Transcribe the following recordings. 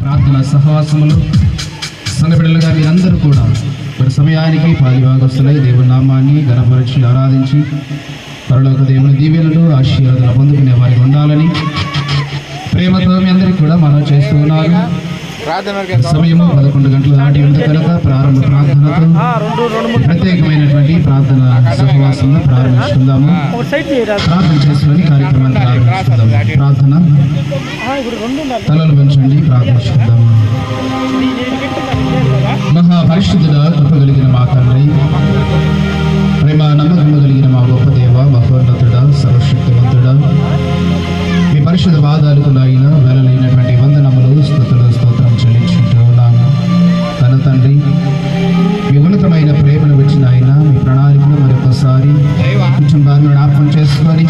ప్రార్థన సహవాసములు సంఘబిడ్డలుగా మీరందరూ కూడా మరి సమయానికి పాలిభాగస్తులై దేవుని నామాన్ని ఘనపరిచి ఆరాధించి పరలోక దేవుని దీవెనలు ఆశీర్వాదాలు పొందుకునే వారికి ఉండాలని ప్రేమతో మీ అందరికీ కూడా మనం చేస్తూ ఉన్నారు. సమయము 11 గంటలు దాటి ఉంది కనుక ప్రారంభ ప్రార్థనతో ప్రత్యేకమైనటువంటి ప్రార్థన సహవాసంలో ప్రారంభించుకుందాము. ప్రార్థన చేసుకుని కార్యక్రమాన్ని ప్రారంభించుకుందాము. ప్రార్థన తలలు పెంచండి, ప్రార్థించుకుందాము. మహాపరిశుద్ధుడా, కృప కలిగిన మా తండ్రి, ప్రేమ నమ్మకము కలిగిన మా గొప్ప దేవ, మహోన్నతుడా, సర్వశక్తివంతుడా, మీ పరిశుద్ధ పాదాలకు లాగిన వేలైనటువంటి వందనములు స్తుతులు స్తోత్రం చెల్లించుకుంటూ ఉన్నాము. తన తండ్రి, మీ ఉన్నతమైన ప్రేమను వచ్చిన ఆయన మీ ప్రణాళికను మరొకసారి కుటుంబాన్ని జ్ఞాపకం చేసుకొని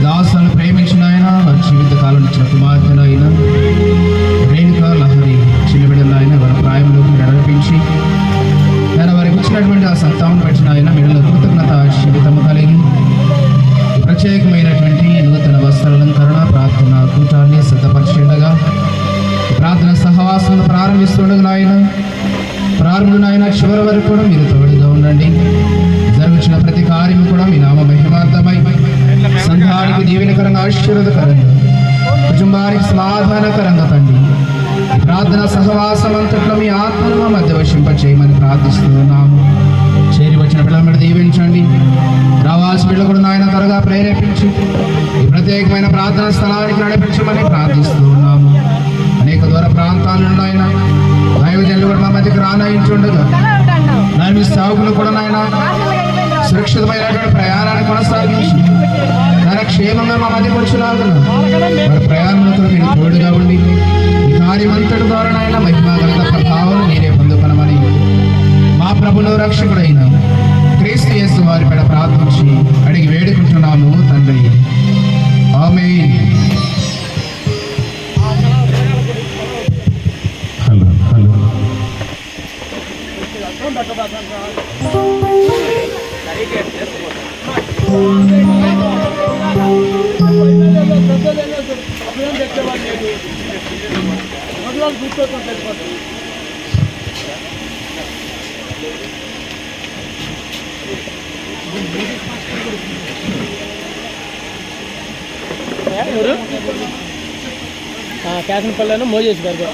దాసులను ప్రేమించిన ఆయన వారి జీవితకాలం ఇచ్చిన కుమార్తెను అయినా రేణుక లహరి చిన్న బిడ్డలు ఆయన వారి ప్రాయంలోకి నడిపించి నేను వారికి వచ్చినటువంటి ఆ సంతానం పెట్టిన ఆయన బిడ్డల కృతజ్ఞత జీవితం కలిగి ప్రత్యేకమైనటువంటి నూతన వస్త్రాలంకరణ ప్రార్థన కూటాన్ని సిద్ధపరిచిండగా ప్రార్థన సహవాసంలో ప్రారంభిస్తుండగా నాయన చివరి వరకు కూడా మీరు తోడుగా ఉండండి. జరుగుతున్న ప్రతి కార్యం కూడా మీ నామ మహిమార్థమై సంఘానికి దీవెనకరంగా ఆశీర్వాదకరంగా కుటుంబానికి సమాధానకరంగా తండ్రి ఈ ప్రార్థన సహవాసం అంతట్లో మీ ఆత్మను మా మధ్య వశింప చేయమని ప్రార్థిస్తున్నాము. చేరి వచ్చిన పిల్లల మీద దీవించండి. రావాల్సిన పిల్లలు కూడా నాయన త్వరగా ప్రేరేపించి ఈ ప్రత్యేకమైన ప్రార్థన స్థలానికి నడిపించమని ప్రార్థిస్తూ ఉన్నాము. అనేక దూర ప్రాంతాల నుండి ఆయన దైవజనులు కూడా మా మధ్యకి రానయించుండగా నాయన మీ సేవకులు కూడా నాయన సురక్షితమైనటువంటి ప్రయాణాన్ని కొనసాగించి నాయన క్షేమంగా మా మధ్యకి వచ్చేలాగా వారి ప్రయాణంలో మీరు తోడుగా ఉండి ఈ కార్యమంతటి ద్వారా నాయన మహిమాగలిత ప్రభావం మీరే పొందుకొనమని మా ప్రభులో రక్షకుడైన క్రీస్తు యేసు వారి పైన ప్రార్థించి అడిగి వేడుకుంటున్నాము తండ్రి. ఆమేన్. క్యాసనపల్లిలో మోజేసి గారు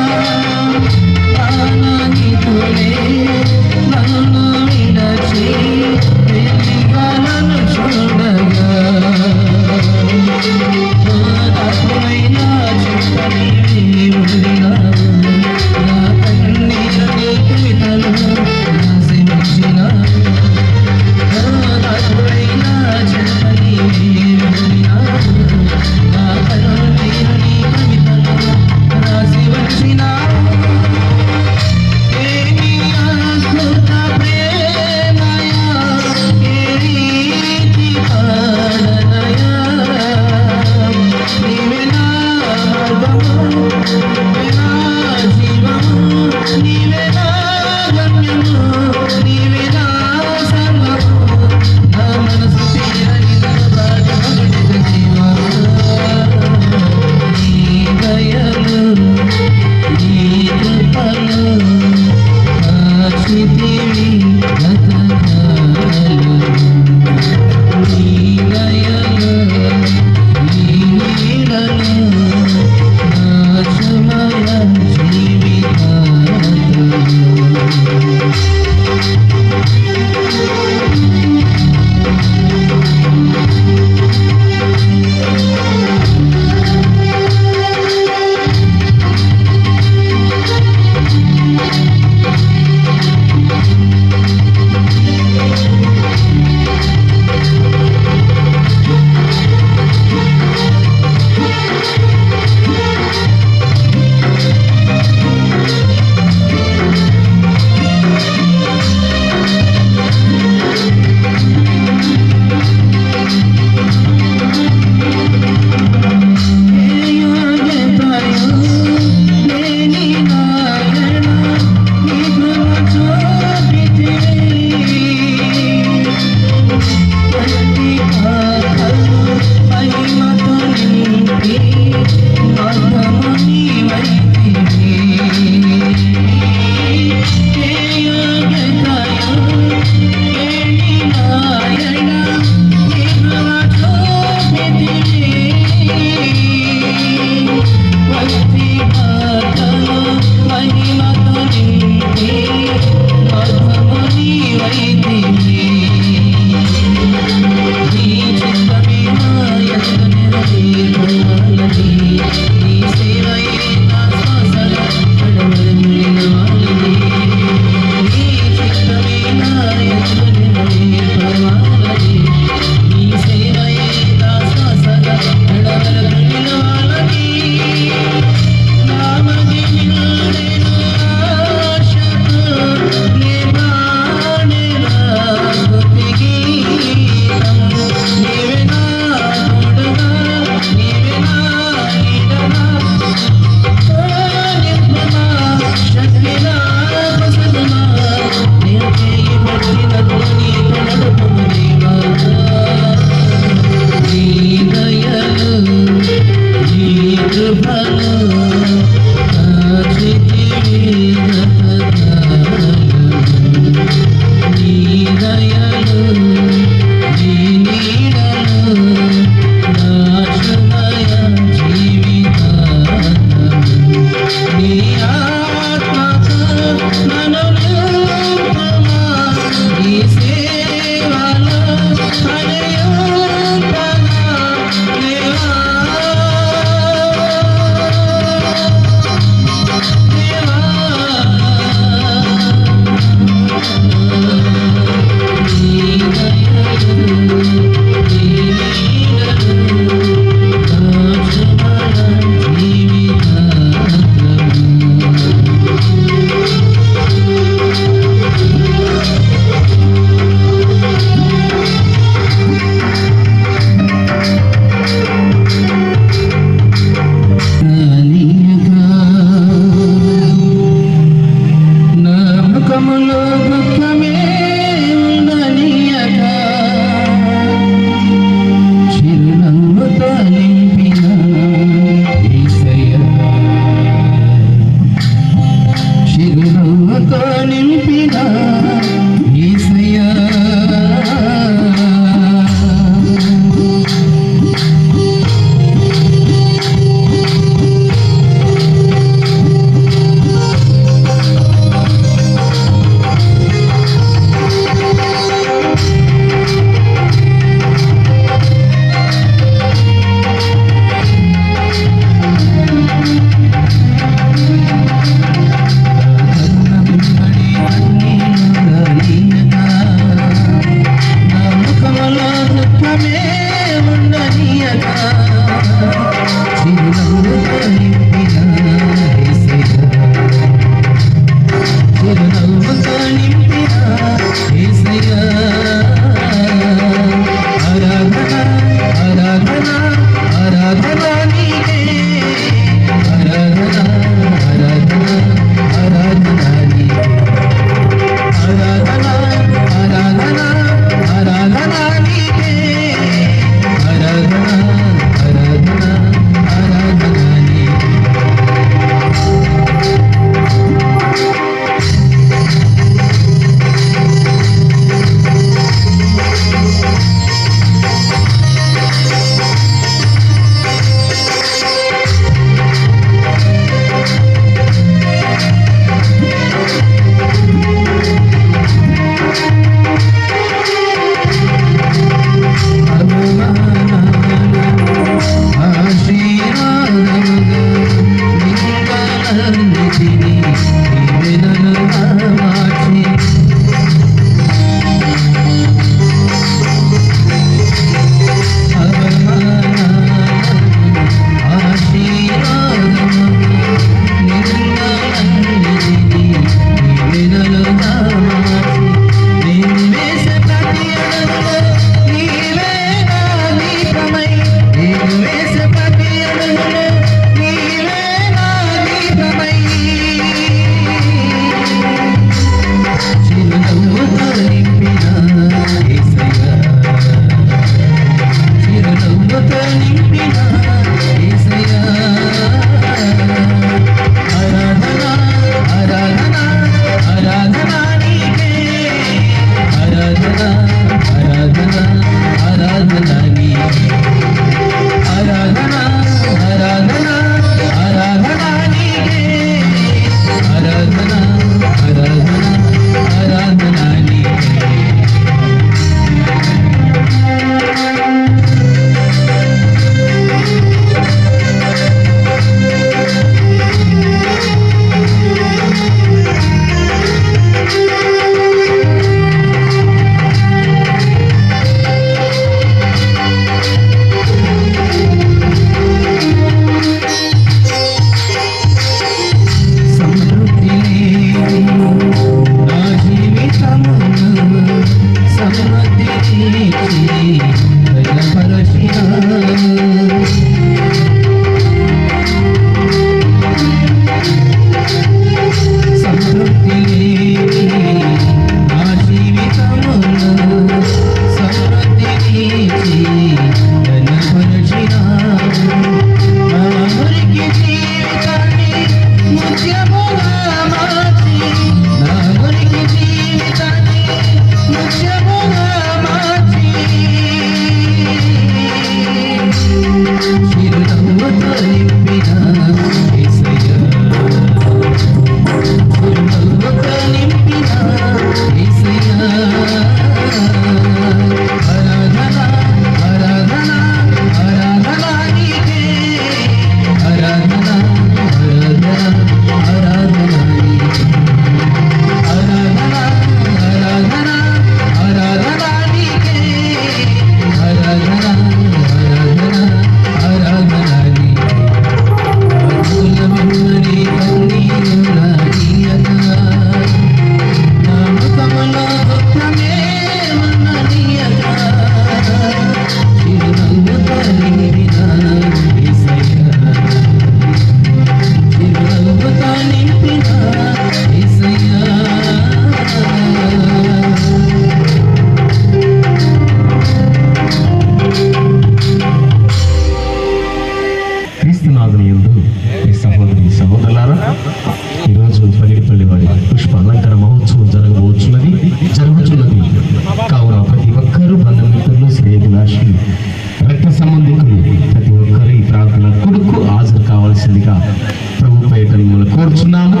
ప్రభు పేట మిమ్మల్ని కోరుచున్నాము.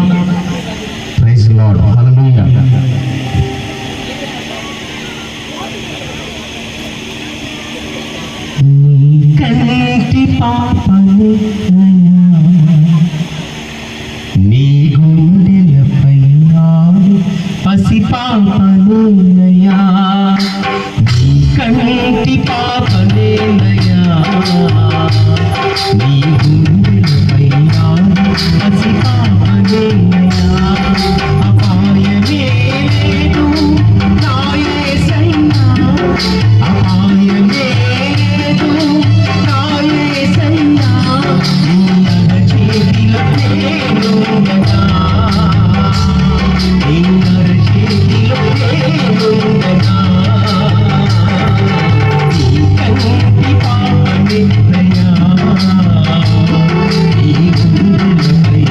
Praise lord. హల్లెలూయా. నీ కంటి పాపను నీ గుండెలపై పసి పాపనునయా, నీ కంటి పాపనేనయా, నీ గుండెలపై పసి పాపనేనయా. అపాయమే లేదు నా యేసయ్యా, అపాయమే లేదు నా యేసయ్యా, నీ అరచేతిలో నేనుండగా, నీ అరచేతిలో నేనుండగా, నీ కంటి పాపనిన్నయా, నీ గుండెలపై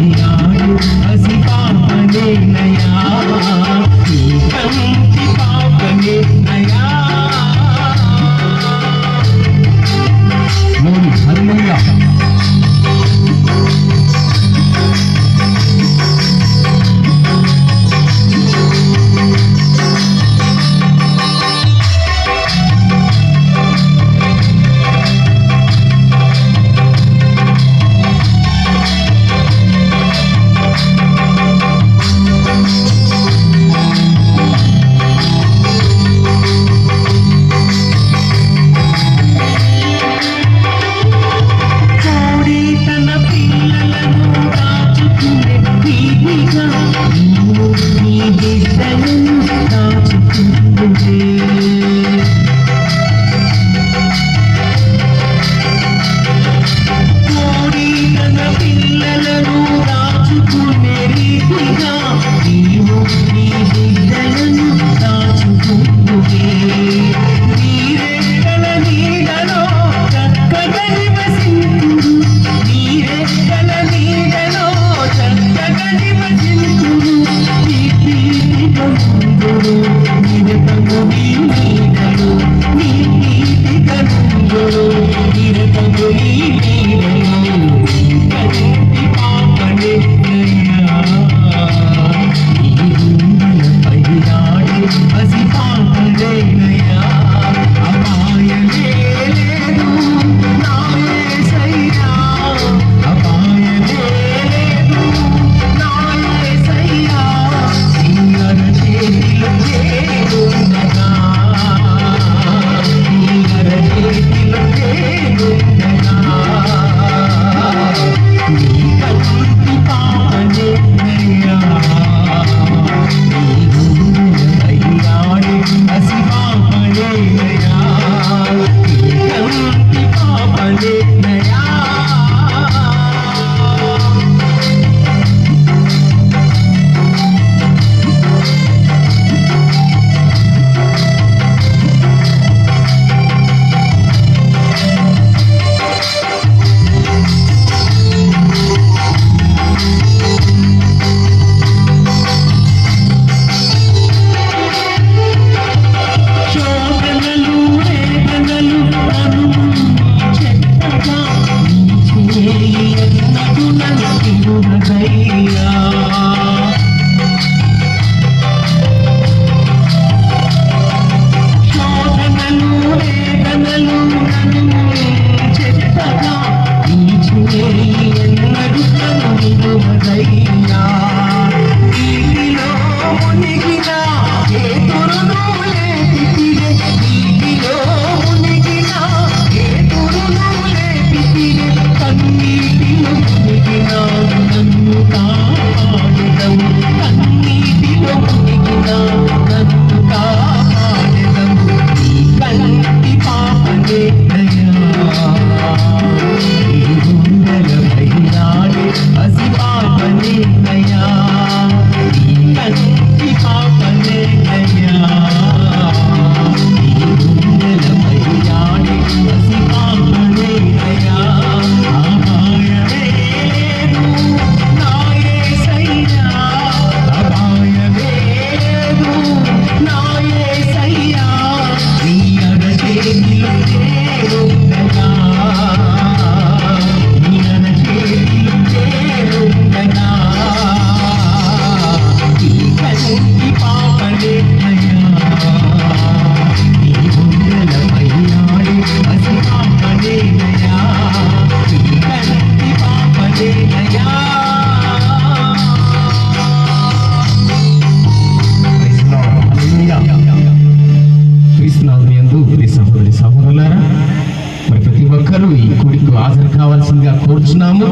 రావాల్సిందిగా కోరుచున్నాము.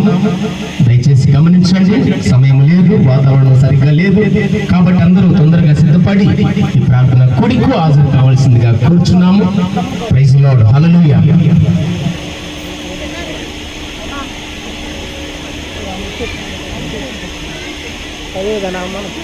దయచేసి గమనించండి, సమయం లేదు, వాతావరణం సరిగ్గా లేదు, కాబట్టి అందరూ తొందరగా సిద్ధపడి ఈ ప్రార్థన కూడికు హాజరు కావాల్సిందిగా కోరుచున్నాము. ప్రైజ్ లార్డ్, హల్లెలూయా. అదేదన్నా మనకు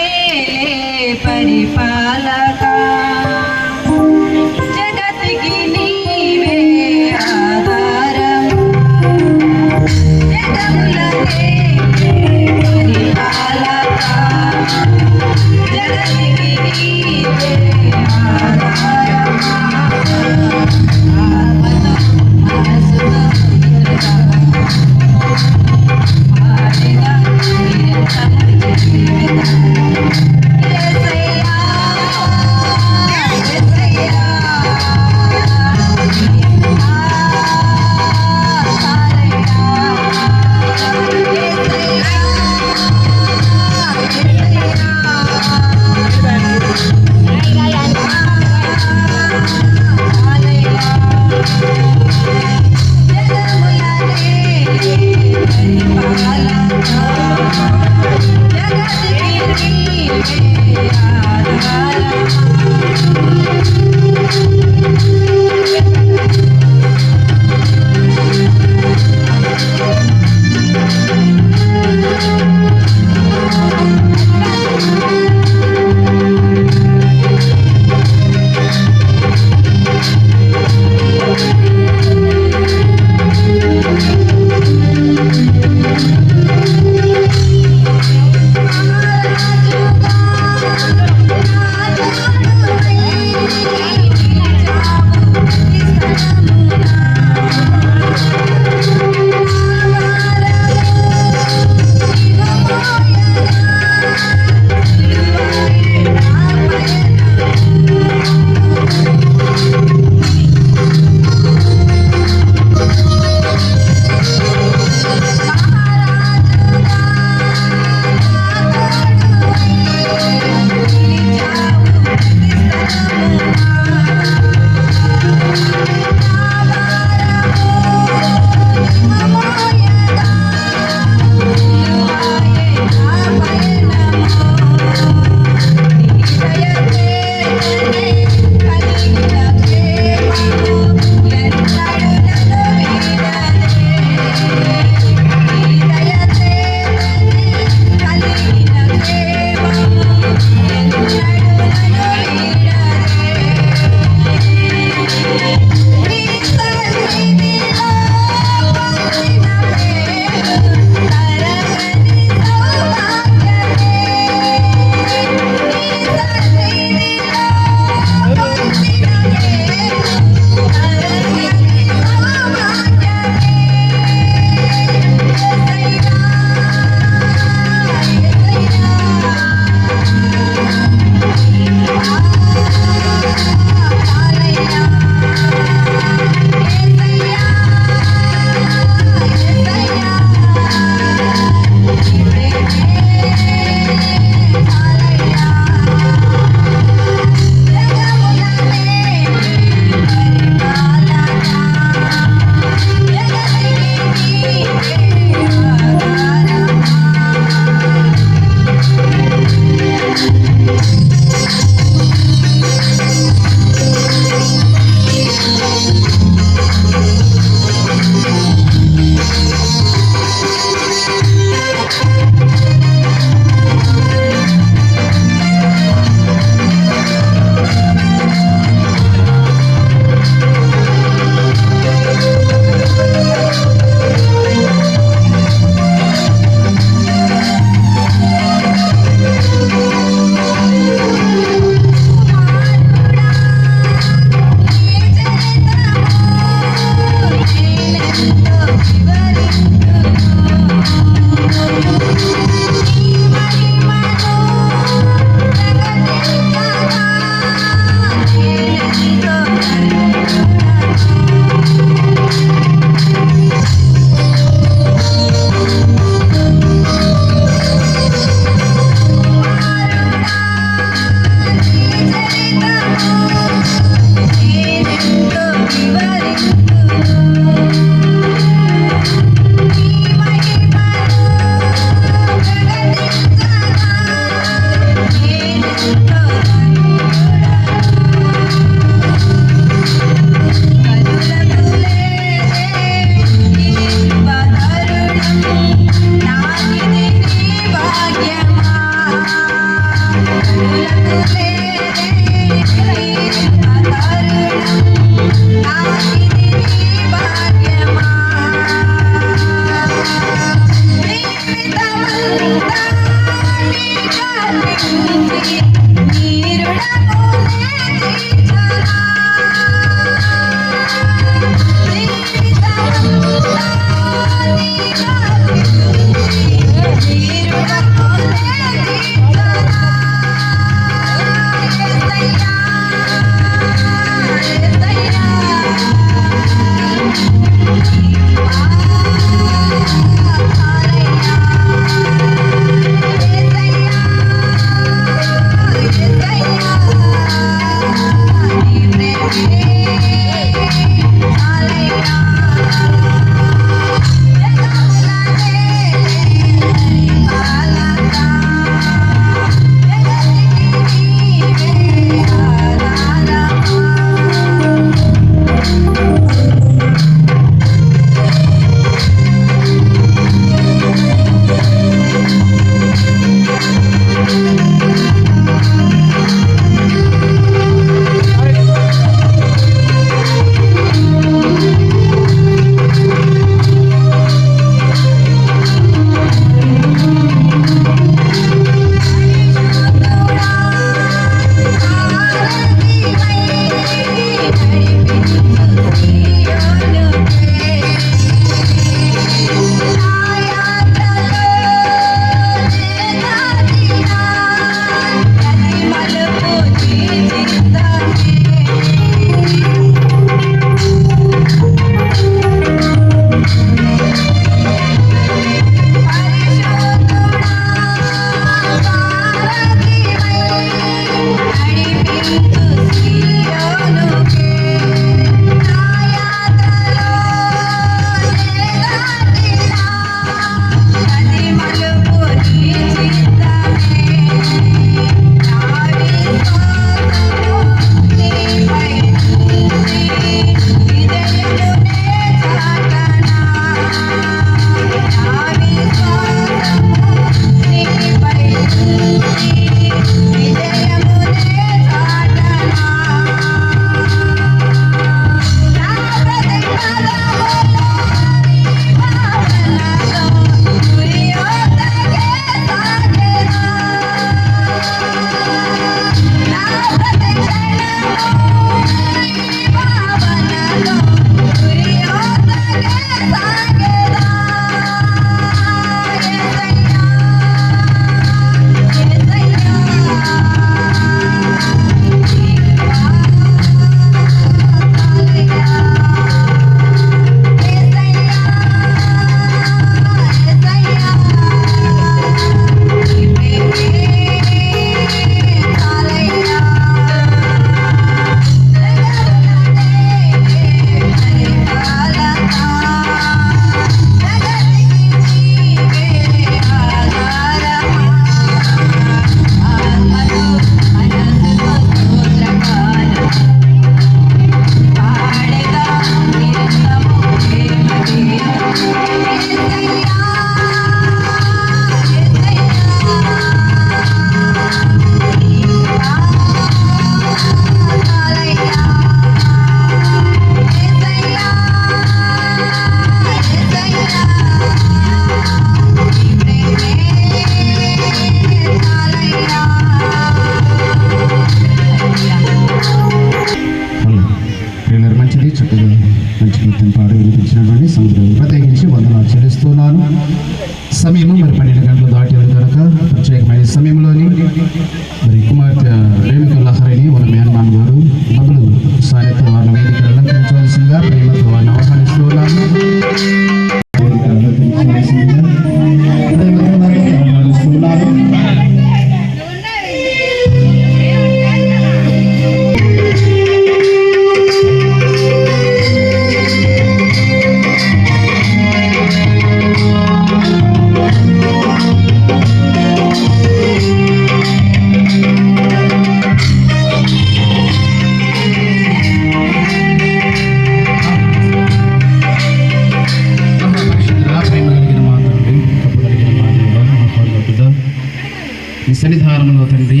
సన్నిధానంలో తండ్రి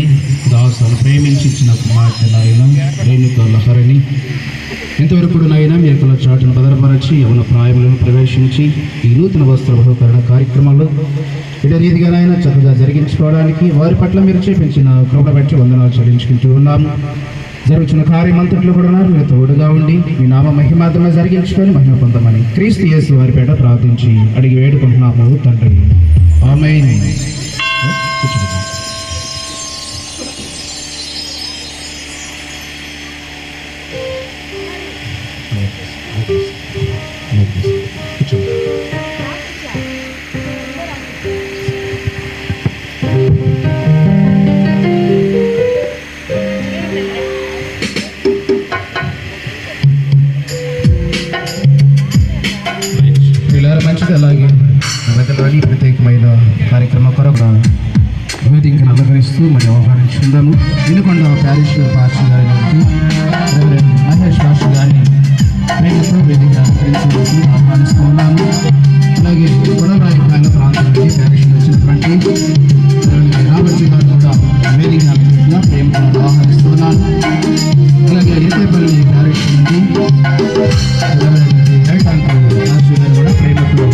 దాసును ప్రేమించి ఇచ్చిన కుమార్తె నాయన ప్రేమిక లహరిని ఇంతవరకు నాయన మీ యొక్క చాటును భద్రపరచి యవన ప్రాయములను ప్రవేశించి ఈ నూతన వస్త్ర బహుకరణ కార్యక్రమాల్లో ఇదే రీతిగా నాయన చక్కగా జరిగించుకోవడానికి వారి పట్ల మీరు చూపించిన కృపను బట్టి వందనాలు చెల్లించుకుంటూ ఉన్నాము. జరుగుతున్న కార్యమంతట్లో కూడా మీరు తోడుగా ఉండి మీ నామ మహిమాత్రమే జరిగించుకొని మహిమ పొందమని క్రీస్తు యేసు వారి పేట ప్రార్థించి అడిగి వేడుకుంటున్నాము తండ్రి. ఆమేన్. మంచిది. అలాగే మెదడులోని ప్రత్యేకమైన కార్యక్రమం కొరకు వేదికను అలంకరిస్తూ మరి వ్యవహరించుకుందాము. వినుకొండ ప్యారిష్ పాస్టర్ గారి మహేష్ పాస్టర్ గారిని ప్రేమతో వేదిక అలంకరించి ఆహ్వానిస్తూ ఉన్నాము. అలాగే కొడవరాయి ప్రాంతం నుండి ప్యారిష్ వచ్చినటువంటి రాబర్జీ గారు కూడా వేదిక అలంకరించిన ప్రేమతో ఆహ్వానిస్తున్నాను. అలాగే ఇరవైపల్లి ప్యారిష్ నుండి పాస్టర్ గారు కూడా ప్రేమతో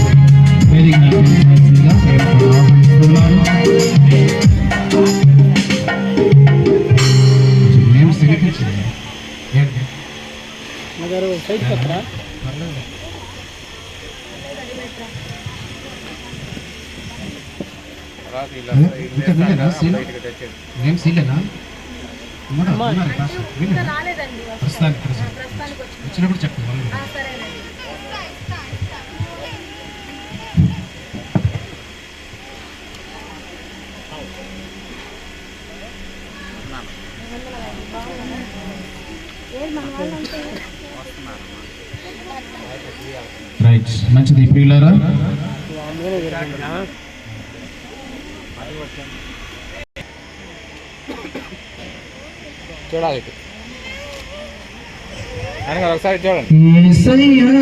వేదిక అలంకరించాల్సిందిగా ప్రేమతో ఆహ్వానిస్తున్నారు. మగరు సైడ్ పత్ర నేమ్ సీలేనా రాలేదండి, ప్రస్తుతానికి వచ్చినప్పుడు చెప్పండి. సరేనండి. రైట్, మంచిది ప్రియులారా. చూడాలి ఒకసారి చూడండి.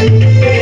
Hallelujah.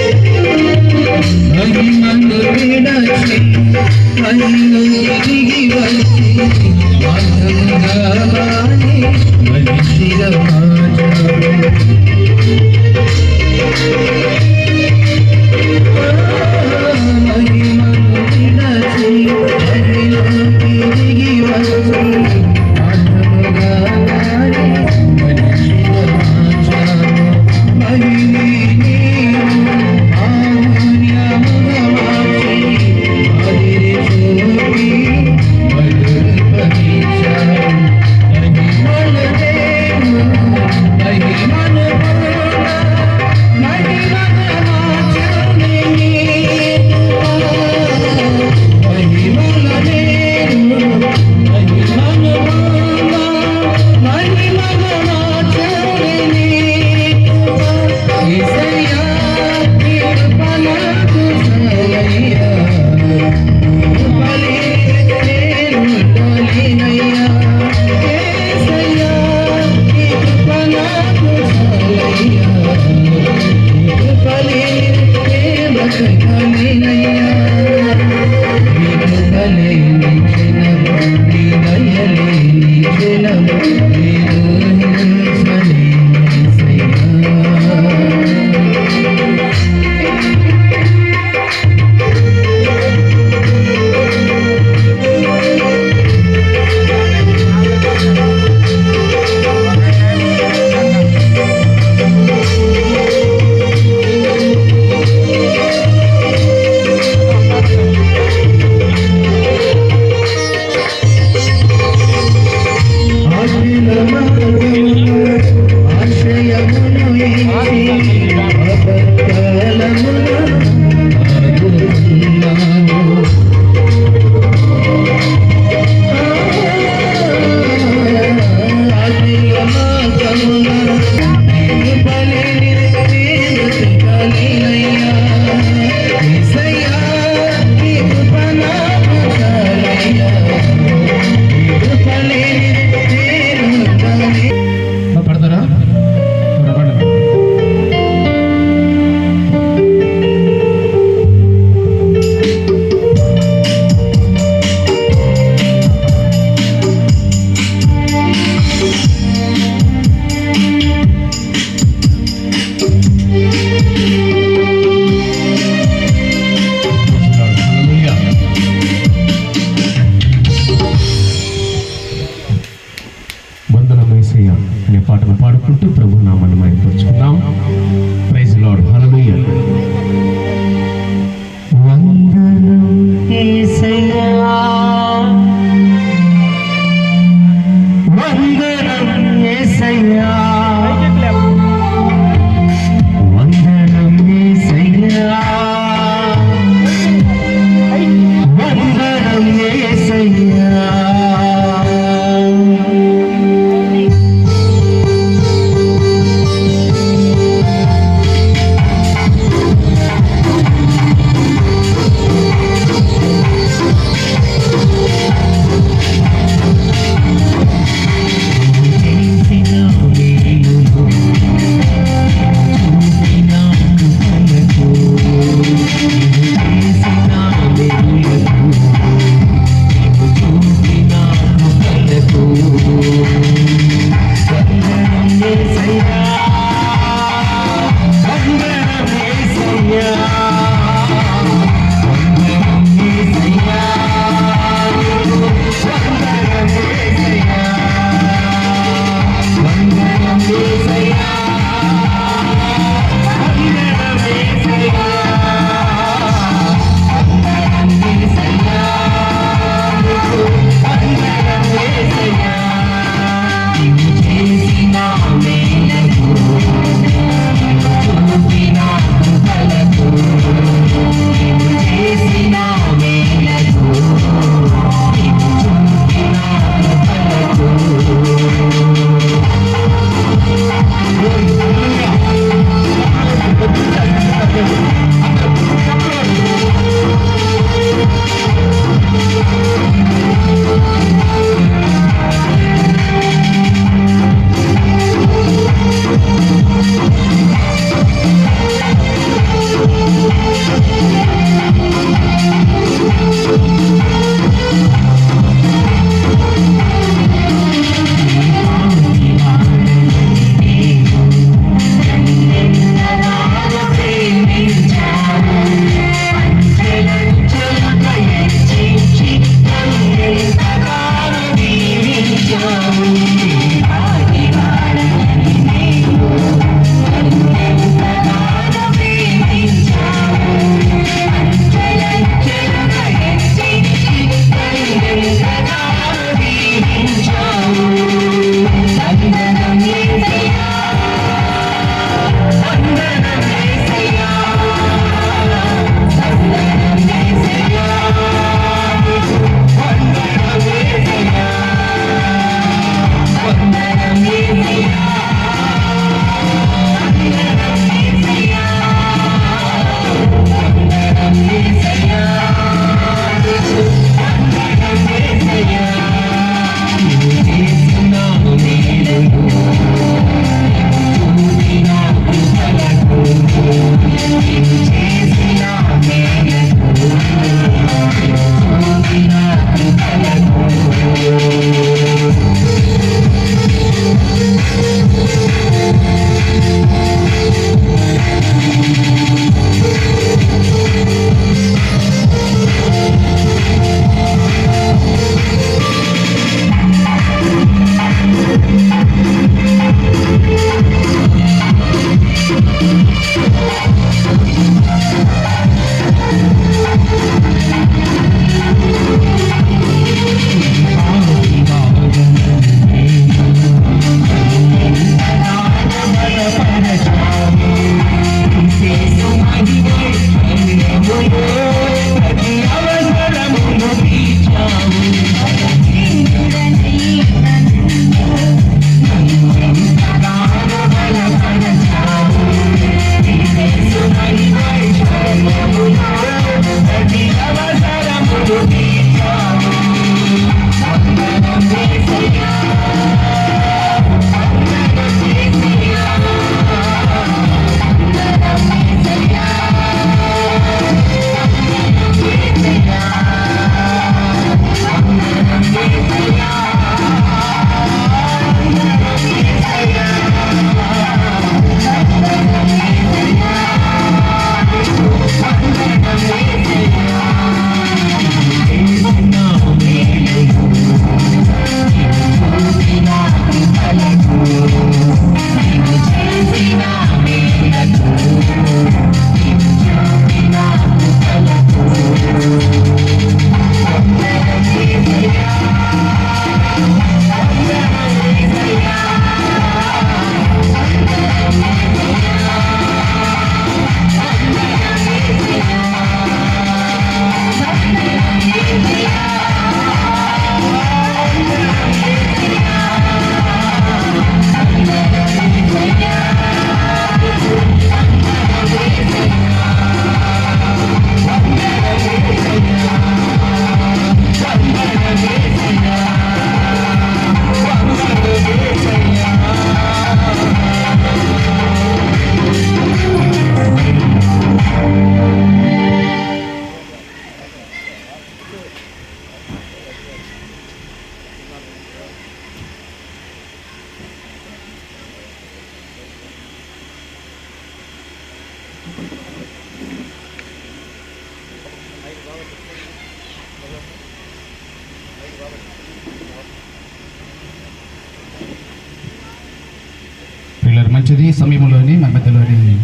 పిల్లలు మంచిది. సమయంలోని మన మధ్యలోని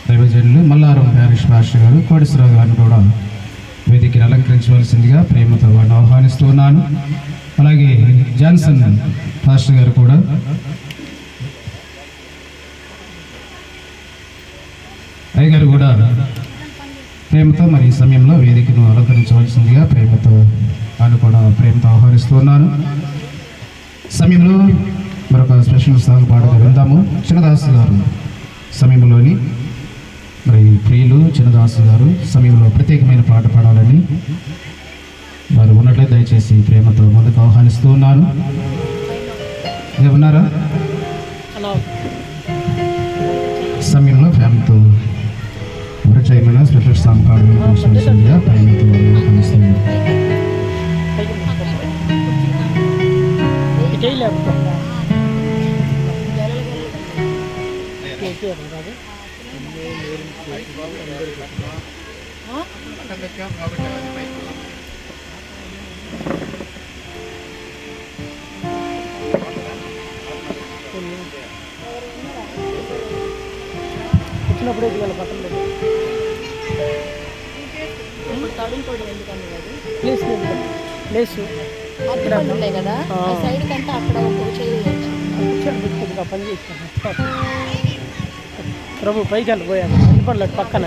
దైవజనులు మల్లారం ప్యారిష్ మాస్టర్ గారు కోటేశ్వరరావు గారిని కూడా వేదికను అలంకరించవలసిందిగా ప్రేమతో వారిని ఆహ్వానిస్తూ ఉన్నాను. అలాగే జాన్సన్ పాస్టర్ గారు కూడా అయ్యగారు కూడా ప్రేమతో మరి ఈ సమయంలో వేదికను అలంకరించవలసిందిగా ప్రేమతో వాళ్ళు కూడా ప్రేమతో ఆహ్వానిస్తూ ఉన్నాను. సమయంలో మరొక స్పెషల్ సాంగ్ పాటగా విందాము. చిన్నదాసు గారు సమయంలోని మరి ప్రియులు చిన్నదాసు గారు సమయంలో ప్రత్యేకమైన పాట పాడాలని వారు ఉన్నట్లయితే దయచేసి ప్రేమతో ముందుకు ఆహ్వానిస్తూ ఉన్నాను. ఉన్నారా సమయంలో ఫ్యామిలీతో మరొక స్పెషల్ సాంగ్ పాడాలని ప్రేమతో ఆహ్వానిస్తున్నాను. వచ్చినప్పుడే ఇవాళ పక్కన ప్లేస్ అక్కడ ఉంటాయి కదా ఆ సైడ్ కంటే అక్కడ పని చేస్తాను. ప్రభు పైకి వెళ్ళిపోయాను పడలేదు పక్కన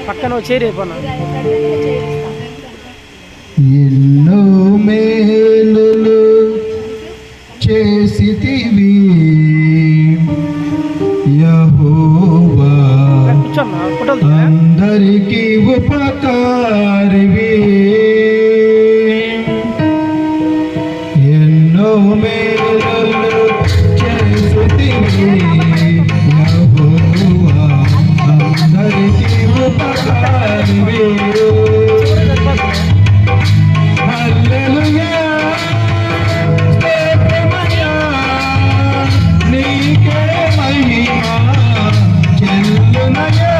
పక్కన చేరైపోనా. ఎన్నో మేలులు చేసితివి యెహోవా, అందరికీ ఉపకారివి. ఎన్నో మేలులు చేసితివి యెహోవా, అందరికీ ఉపకారివి. హల్లెలూయా, స్తోత్రమయ్యా, నీకే మహిమ చెల్లునయ్యా.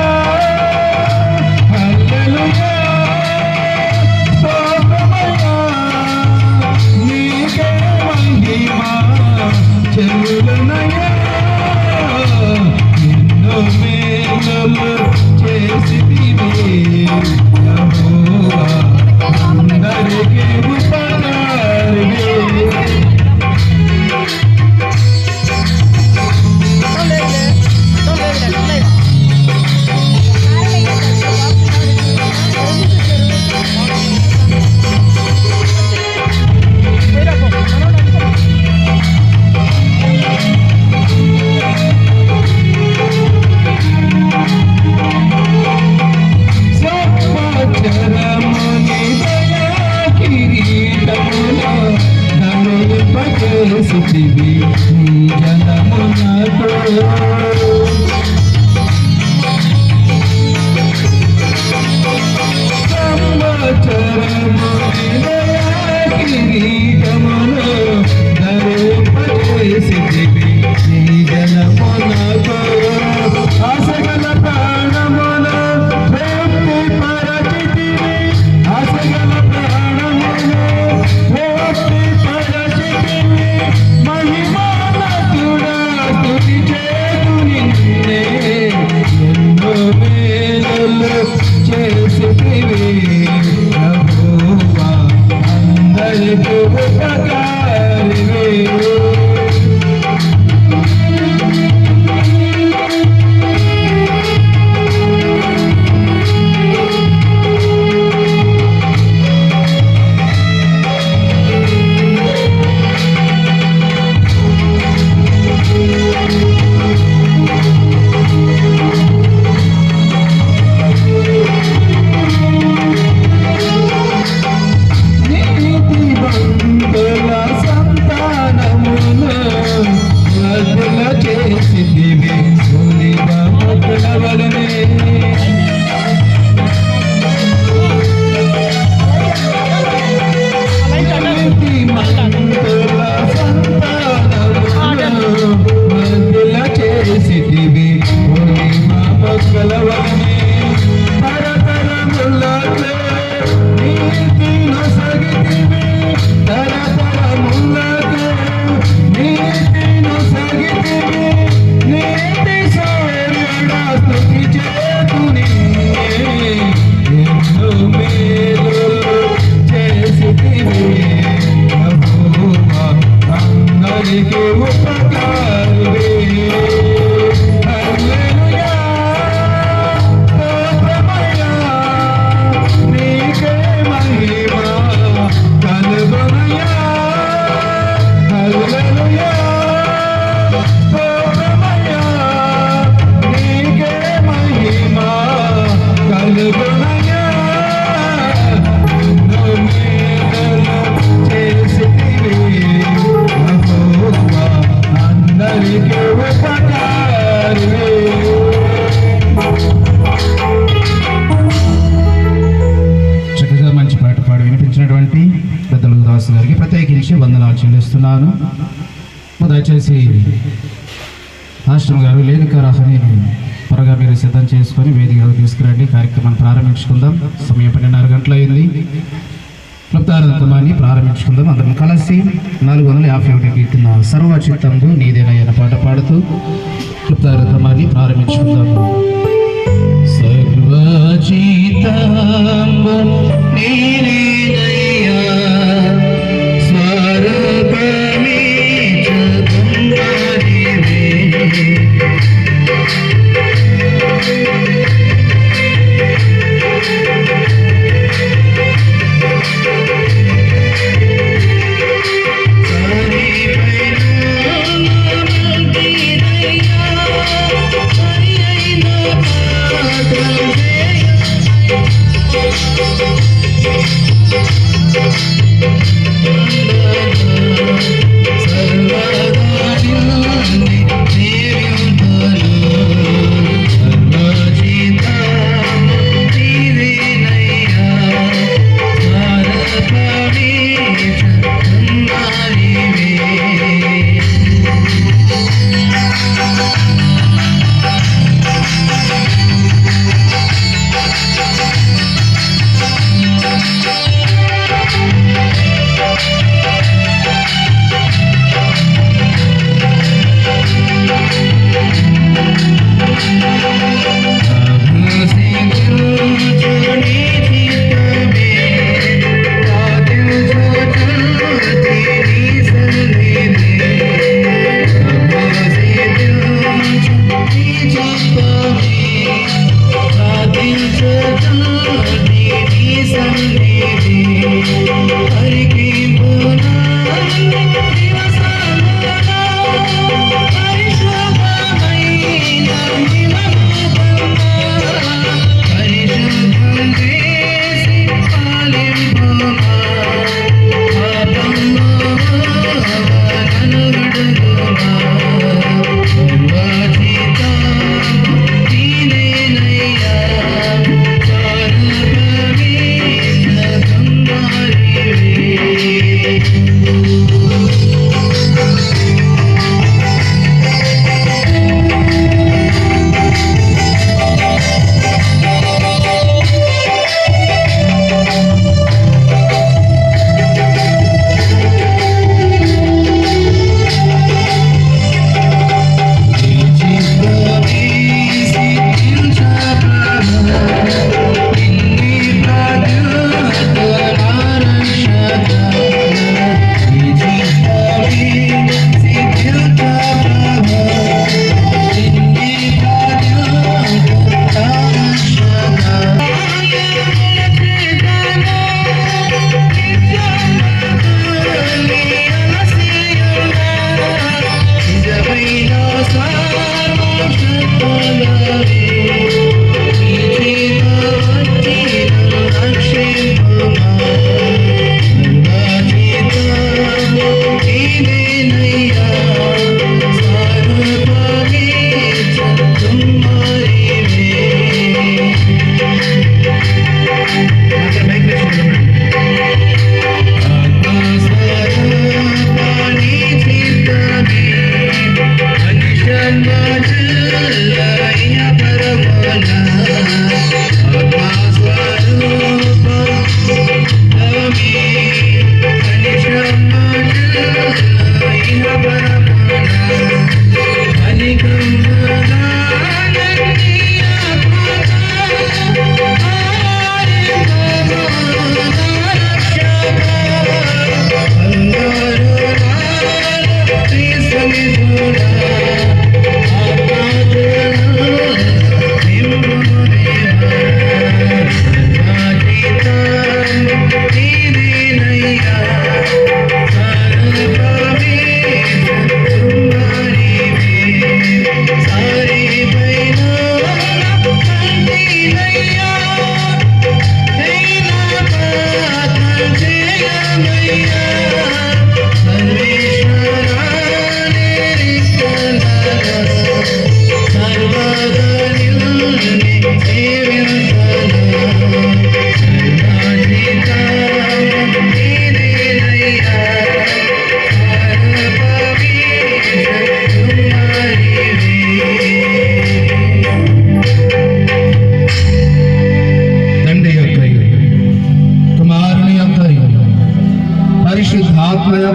హల్లెలూయా, స్తోత్రమయ్యా, నీకే మహిమ చెల్లునయ్యా. ఎన్నో మేలులు చేసితివి యెహోవా, అందరికీ ఉపకారివి. సంవత్సరముని దయా కిరీటములో ధరింపజేసితివి నీ జనమునకు. సంవత్సరముని దయా కిరీటములో ధరింపజేసితివి నీ జనమునకు. ఆశగల ప్రాణములు తృప్తి పరచితివి, ఆశగల ప్రాణములు తృప్తి పరచితివి. మహిమానతుడా స్తుతి చేతు నిన్నే, ఎన్నో మేలులు చేసితివి యెహోవా, అందరికీ ఉపకారివి. నీతిమంతుల కోరుచున్నాను. దయచేసి ఆశ్రమ గారు లేనిక రహని త్వరగా మీరు సిద్ధం చేసుకొని వేదికకు తీసుకురండి. కార్యక్రమాన్ని ప్రారంభించుకుందాం. సమయం 12:30 గంటలు అయింది. క్లుప్తార్థమాన్ని ప్రారంభించుకుందాం. అందరం కలిసి 451 కీర్తన సర్వచిత్తంబు నీదేనయ్యన పాట పాడుతూ క్లుప్తార్థమాన్ని ప్రారంభించుకుందాము. సర్వచిత్తంబు నీదేనయ్యా స్వరూపమే జగన్నాథివే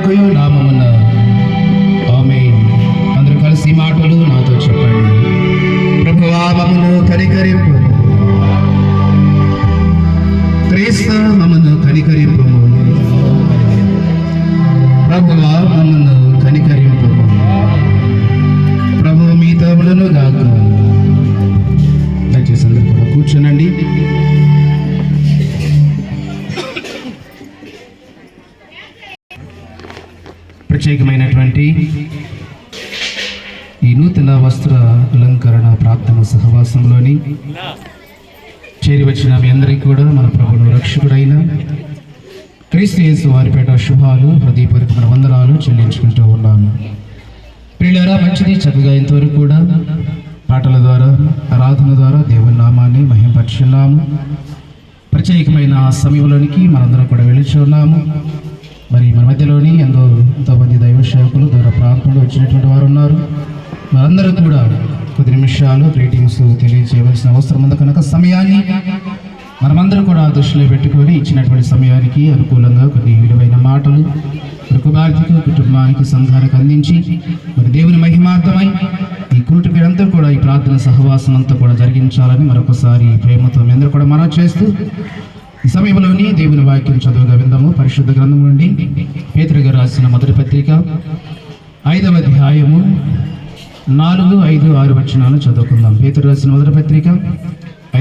యొక్కయు నామమున ఆమేన్. అందరూ కలిసి ఈ మాటలు నాతో చెప్పండి. ప్రభువా మమ్మను కనికరింపు, క్రీస్తు మమ్మను కనికరింపు, ప్రభువా మమ్మను కనికరింపు. ప్రభువు మీతో ఉండును గాక. దయచేసి అందరూ కూడా కూర్చోనండి. ప్రత్యేకమైనటువంటి ఈ నూతన వస్త్ర అలంకరణ ప్రార్థన సహవాసంలోని చేరి వచ్చిన మీ అందరికీ కూడా మన ప్రభువును రక్షకుడైన క్రీస్తు యేసు వారిపేట శుభాలు, హృదయపూర్వకమైన వందనాలు చెల్లించుకుంటూ ఉన్నాను. ప్రియులారా, మంచిది చక్కగా ఇంతవరకు కూడా పాటల ద్వారా, ఆరాధన ద్వారా దేవుని నామాన్ని మహింపరుచున్నాము. ప్రత్యేకమైన సమయంలోనికి మనందరం కూడా వెళ్ళి ఉన్నాము. మరి మన మధ్యలోని ఎంతోమంది దైవ సేవకులు దూర ప్రాంతంలో వచ్చినటువంటి వారు ఉన్నారు. వారందరూ కూడా కొద్ది నిమిషాలు గ్రీటింగ్స్ తెలియజేయవలసిన అవసరం ఉంది కనుక సమయాన్ని మనమందరం కూడా దృష్టిలో పెట్టుకొని ఇచ్చినటువంటి సమయానికి అనుకూలంగా కొన్ని విలువైన మాటలు కుటుంబానికి, కుటుంబానికి, సంఘానికి అందించి మరి దేవుని మహిమార్థమై ఈ కూటి మీరంతా కూడా ఈ ప్రార్థన సహవాసం అంతా కూడా జరిగించాలని మరొకసారి ప్రేమతో మీ అందరూ కూడా మనవి చేస్తూ ఈ సమయంలోని దేవుని వాక్యం చదువుగా విందాము. పరిశుద్ధ గ్రంథం నుండి పేతురు గారు రాసిన మొదటి పత్రిక 5వ అధ్యాయము 4, 5, 6 వచనాలు చదువుకుందాం. పేతురు రాసిన మొదటి పత్రిక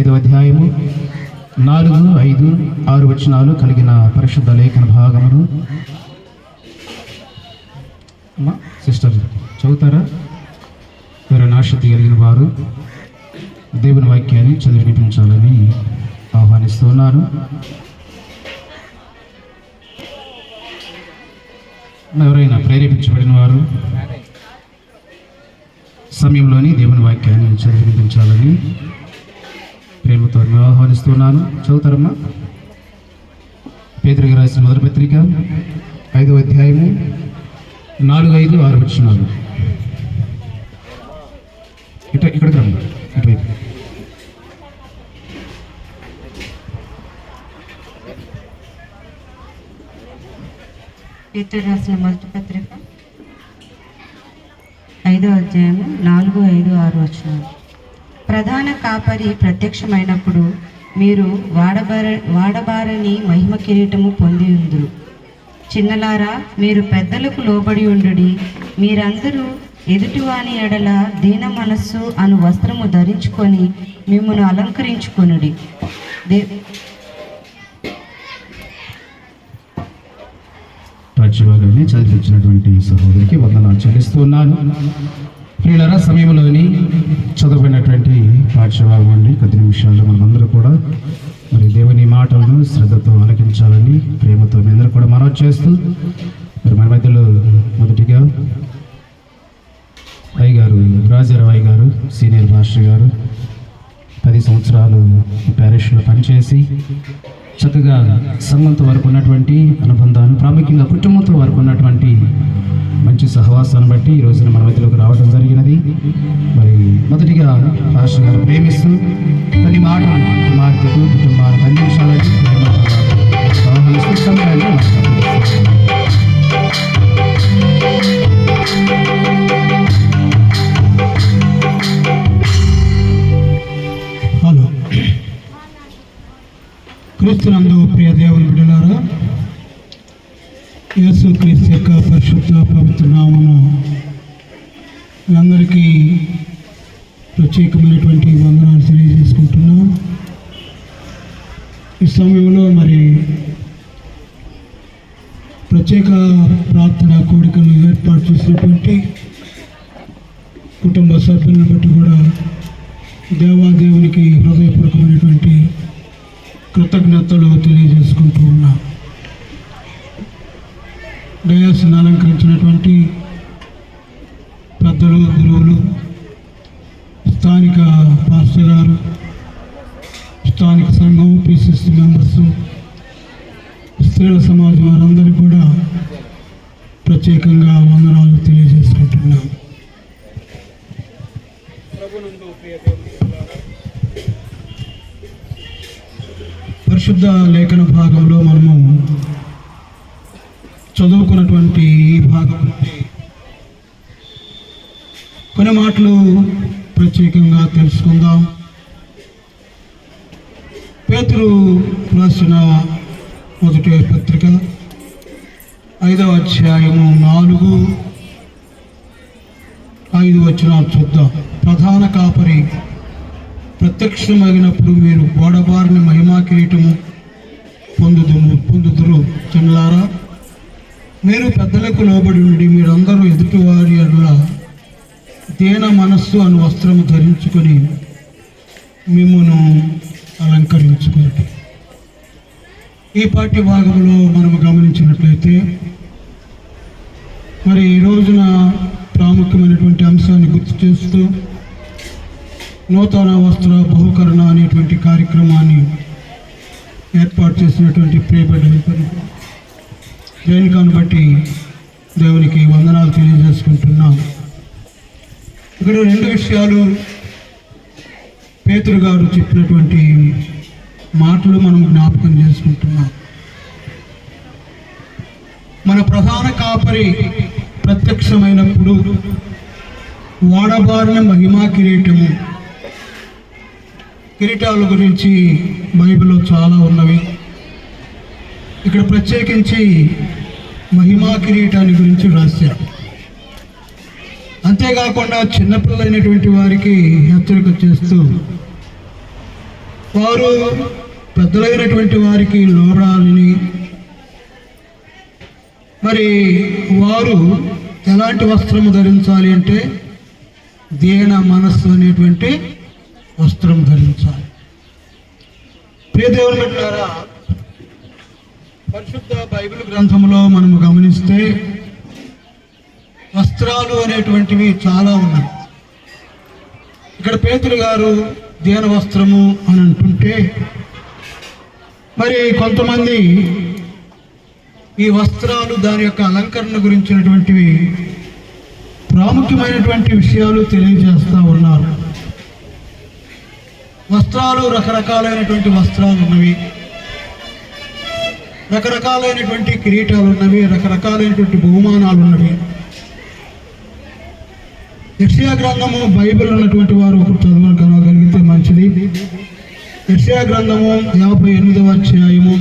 5వ అధ్యాయము 4, 5, 6 వచనాలు కలిగిన పరిశుద్ధ లేఖన భాగమును సిస్టర్ చదువుతారా? ఎవరైనా ఆసక్తి కలిగిన వారు దేవుని వాక్యాన్ని చదివి వినిపించాలని ఆహ్వానిస్తున్నాను. ఎవరైనా ప్రేరేపించబడిన వారు సమయంలోని దేవుని వాక్యాన్ని చదివి వినిపించాలని ప్రేమతో ఆహ్వానిస్తున్నాను. చదువుతారమ్మా? పేతురు గారు రాసిన మొదటి పత్రిక 5వ అధ్యాయము 4, 5, 6 వచనాలు. ఇక్కడికి రండి, ఇటువైపు. పేతురు రాసిన మొదటి పత్రిక 5వ అధ్యాయము 4, 5, 6 వచనాలు. ప్రధాన కాపరి ప్రత్యక్షమైనప్పుడు మీరు వాడబారని మహిమ కిరీటము పొంది ఉందురు. చిన్నలారా, మీరు పెద్దలకు లోబడి ఉండుడి. మీరందరూ ఎదుటివాని ఎడల దీన మనస్సు అను వస్త్రము ధరించుకొని మిమ్మును అలంకరించుకొనుడి. రాజ్యభాగాన్ని చదివించినటువంటి సహోదరికి వందనాలు చెల్లిస్తున్నాను. ప్రియులారా, సమయంలోని చదువుకున్నటువంటి పాఠ్యభాగం అండి కొద్ది నిమిషాల్లో మనమందరూ కూడా మరి దేవుని మాటలను శ్రద్ధతో ఆలకించాలని ప్రేమతో మీ అందరూ కూడా మనవి చేస్తూ మరి మన మధ్యలో మొదటిగా అయ్యగారు రాజారావు అయ్యగారు, సీనియర్ మాస్టర్ గారు, 10 సంవత్సరాలు ప్యారిష్లో పనిచేసి చక్కగా సంఘంతో వరకు ఉన్నటువంటి అనుబంధాన్ని, ప్రాముఖ్యంగా కుటుంబంతో వరకు ఉన్నటువంటి మంచి సహవాసాన్ని బట్టి ఈ రోజున మన మధ్యలోకి రావడం జరిగినది. మరి మొదటిగా పాస్టర్ గారు ప్రేమిస్తూ కొన్ని మాటలు కుమార్తెకు, కుటుంబానికి అందించాలని హలో, క్రీస్తునందు ప్రియ దేవుని బిడ్డలారా, యేసు క్రీస్తు యొక్క పరిశుద్ధ పవిత్ర నామమున మీ అందరికీ ప్రత్యేకమైనటువంటి వందనాలు తెలియజేసుకుంటున్నాం. ఈ సమయంలో మరి ప్రత్యేక ప్రార్థన కోడికలు ఏర్పాటు చేసినటువంటి కుటుంబ సభ్యులను బట్టి కూడా దేవాదేవునికి హృదయపూర్వకమైనటువంటి కృతజ్ఞతలు తెలియజేసుకుంటూ ఉన్నాం. డయాస్ను అలంకరించినటువంటి పెద్దలు, గురువులు, స్థానిక పాస్టర్ గారు, స్థానిక సంఘం, పిసిసి మెంబర్స్, స్త్రీల సమాజం వారందరికీ కూడా ప్రత్యేకంగా వందనాలు తెలియజేసుకుంటున్నాం. పరిశుద్ధ లేఖన భాగంలో మనము చదువుకున్నటువంటి ఈ భాగం నుండి కొన్ని మాటలు ప్రత్యేకంగా తెలుసుకుందాం. పేతురు రాసిన మొదటి పత్రిక 5వ అధ్యాయము 4-5 వచనాలు చూద్దాం. ప్రధాన కాపరి ప్రత్యక్షమైనప్పుడు మీరు బోడబారిన మహిమా కిరీటము పొందుదురు. చిన్నలారా, మీరు పెద్దలకు లోబడి ఉండి మీరందరూ ఎదుటివారి అలా దీన మనస్సు అను వస్త్రము ధరించుకొని మిమ్మును అలంకరించుకోండి. ఈ పాఠ్య భాగంలో మనము గమనించినట్లయితే మరి ఈ రోజున ప్రాముఖ్యమైనటువంటి అంశాన్ని గుర్తు చేస్తూ నూతన వస్త్ర బహుకరణ అనేటువంటి కార్యక్రమాన్ని ఏర్పాటు చేసినటువంటి ప్రియబిడ్డ దేనికాను బట్టి దేవునికి వందనాలు తెలియజేసుకుంటున్నాం. ఇక్కడ 2 విషయాలు పేతురు గారు చెప్పినటువంటి మాటలు మనం జ్ఞాపకం చేసుకుంటున్నాం. మన ప్రధాన కాపరి ప్రత్యక్షమైనప్పుడు వాడబారిన మహిమా కిరీటాల గురించి బైబిల్లో చాలా ఉన్నవి. ఇక్కడ ప్రత్యేకించి మహిమా కిరీటాన్ని గురించి రాశారు. అంతేకాకుండా చిన్నపిల్లలైనటువంటి వారికి హెచ్చరిక చేస్తూ వారు పెద్దలైనటువంటి వారికి లోరాలని, మరి వారు ఎలాంటి వస్త్రము ధరించాలి అంటే దీన మనస్సు అనేటువంటి వస్త్రం ధరించాలి. ప్రియ దేవుని బిడ్డలారా, పరిశుద్ధ బైబిల్ గ్రంథంలో మనము గమనిస్తే వస్త్రాలు అనేటువంటివి చాలా ఉన్నాయి. ఇక్కడ పేతురు గారు దీన వస్త్రము అని అంటుంటే మరి కొంతమంది ఈ వస్త్రాలు దాని యొక్క అలంకరణ గురించినటువంటివి ప్రాముఖ్యమైనటువంటి విషయాలు తెలియజేస్తూ ఉన్నారు. వస్త్రాలు రకరకాలైనటువంటి వస్త్రాలు ఉన్నవి, రకరకాలైనటువంటి కిరీటాలు ఉన్నవి, రకరకాలైనటువంటి బహుమానాలు ఉన్నవి. యెషయా గ్రంథము బైబిల్ ఉన్నటువంటి వారు ఒకరు చదవగలిగితే మంచిది. యెషయా గ్రంథము 58వ అధ్యాయము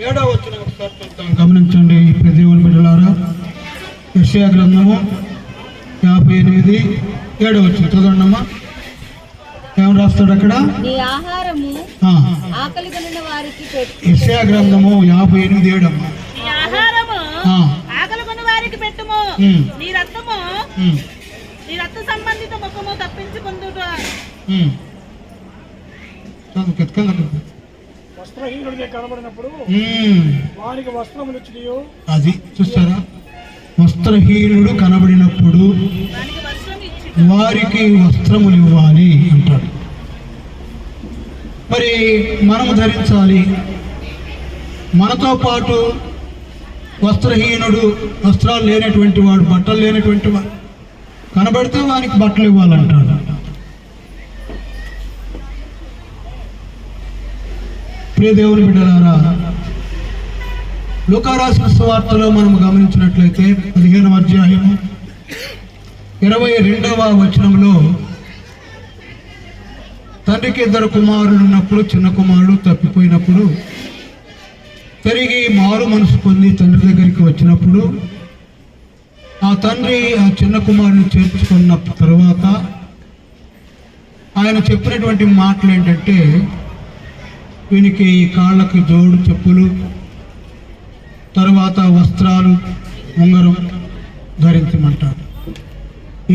7వ వచనం ఒకసారి చూద్దాం, గమనించండి దేవుని బిడ్డలారా. యెషయా గ్రంథము 58:7 వచనం చదవండమ్మా. ఏం రాస్తాడు అక్కడ? నీ ఆహారము ఆకలి కొనిన వారికి పెట్టు. యెషయా గ్రంథము 58:7 అమ్మా. నీ ఆహారము ఆకలి కొనిన వారికి పెట్టుము. నీ రక్తము నీ రక్త సంబంధిత ముఖము తప్పించుకుందుట. వస్త్రహీనుడిగా కనబడినప్పుడు వారికి వస్త్రములు ఇచ్చియో. అది చూస్తారా, వస్త్రహీనుడు కనబడినప్పుడు వారికి వస్త్రములు ఇవ్వాలి అంటాడు. మరి మనము ధరించాలి. మనతో పాటు వస్త్రహీనుడు, వస్త్రాలు లేనటువంటి వాడు, బట్టలు లేనటువంటి వాడు కనబడితే వారికి బట్టలు ఇవ్వాలంటాడు. ప్రియ దేవుని బిడ్డలారా, లూకా రాసిన సువార్తలో మనం గమనించినట్లయితే 15వ అధ్యాయము 22వ వచనంలో తండ్రికి 2 కుమారులు ఉన్నప్పుడు చిన్న కుమారుడు తప్పిపోయినప్పుడు తిరిగి మారు మనసు పొంది తండ్రి దగ్గరికి వచ్చినప్పుడు ఆ తండ్రి ఆ చిన్న కుమారుని చేర్చుకున్న తరువాత ఆయన చెప్పినటువంటి మాటలు ఏంటంటే, వీనికి కాళ్ళకి జోడు చెప్పులు, తరువాత వస్త్రాలు, ఉంగరం ధరించమంటాడు.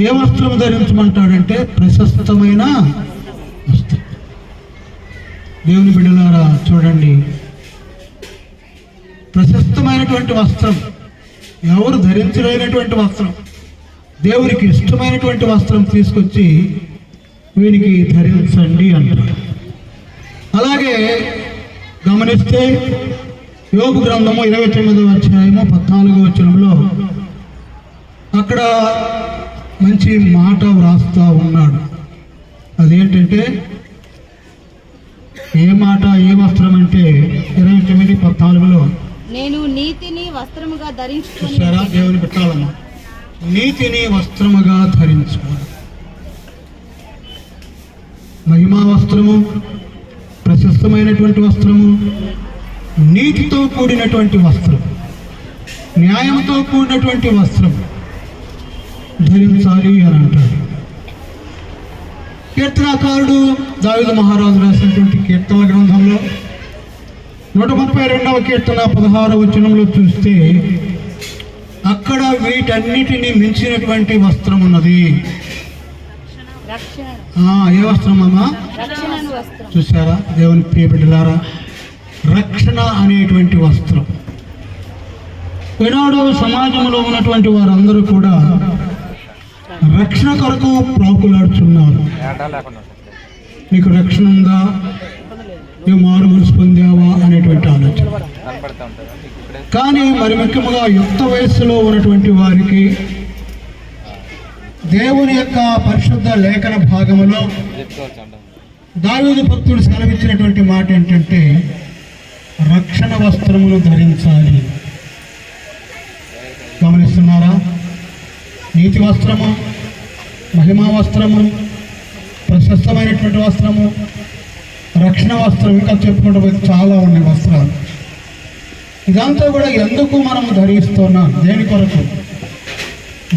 ఏ వస్త్రం ధరించమంటాడంటే ప్రశస్తమైన వస్త్రం. దేవుని బిడ్డలారా చూడండి, ప్రశస్తమైనటువంటి వస్త్రం, ఎవరు ధరించలేనటువంటి వస్త్రం, దేవునికి ఇష్టమైనటువంటి వస్త్రం తీసుకొచ్చి వీనికి ధరించండి అంటారు. అలాగే గమనిస్తే యోబు గ్రంథము 29వ అధ్యాయము 14వ వచనంలో అక్కడ మంచి మాట వ్రాస్తూ ఉన్నాడు. అదేంటంటే ఏ మాట, ఏ వస్త్రం అంటే 29:14లో నేను నీతిని వస్త్రముగా ధరించుకొని చూసారా, దేవుని పెట్టాలమ్మా, నీతిని వస్త్రముగా ధరించుకోవాలి. మహిమా వస్త్రము, ప్రశస్తమైనటువంటి వస్త్రము, నీతితో కూడినటువంటి వస్త్రం, న్యాయంతో కూడినటువంటి వస్త్రం ధరించాలి అని అంటాడు. కీర్తనాకారుడు దావీదు మహారాజు రాసినటువంటి కీర్తనల గ్రంథంలో 132వ కీర్తన 16వ వచనంలో చూస్తే అక్కడ వీటన్నిటిని మించినటువంటి వస్త్రం ఉన్నది. రక్షణ ఏ వస్త్రం అమ్మా? రక్షణను వస్త్రం. చూసారా దేవుని ప్రియ బిడ్డలారా, రక్షణ అనేటువంటి వస్త్రం. ఈనాడు సమాజంలో ఉన్నటువంటి వారందరూ కూడా రక్షణ కొరకు ప్రాకులాడుతున్నారు. నీకు రక్షణ ఉందా, నువ్వు మారు మనసు పొందావా అనేటువంటి ఆలోచన. కానీ మరి ముఖ్యంగా యుక్త వయస్సులో ఉన్నటువంటి వారికి దేవుని యొక్క పరిశుద్ధ లేఖన భాగంలో దావీదు భక్తుడు సెలవిచ్చినటువంటి మాట ఏంటంటే రక్షణ వస్త్రమును ధరించాలి. గమనిస్తున్నారా? నీతి వస్త్రము, మహిమా వస్త్రము, ప్రశస్తమైనటువంటి వస్త్రము, రక్షణ వస్త్రం, ఇంకా చెప్పుకుంటూ పోతే చాలా ఉన్నాయి వస్త్రాలు. ఇదంతా కూడా ఎందుకు మనం ధరిస్తున్నాం? దేని కొరకు?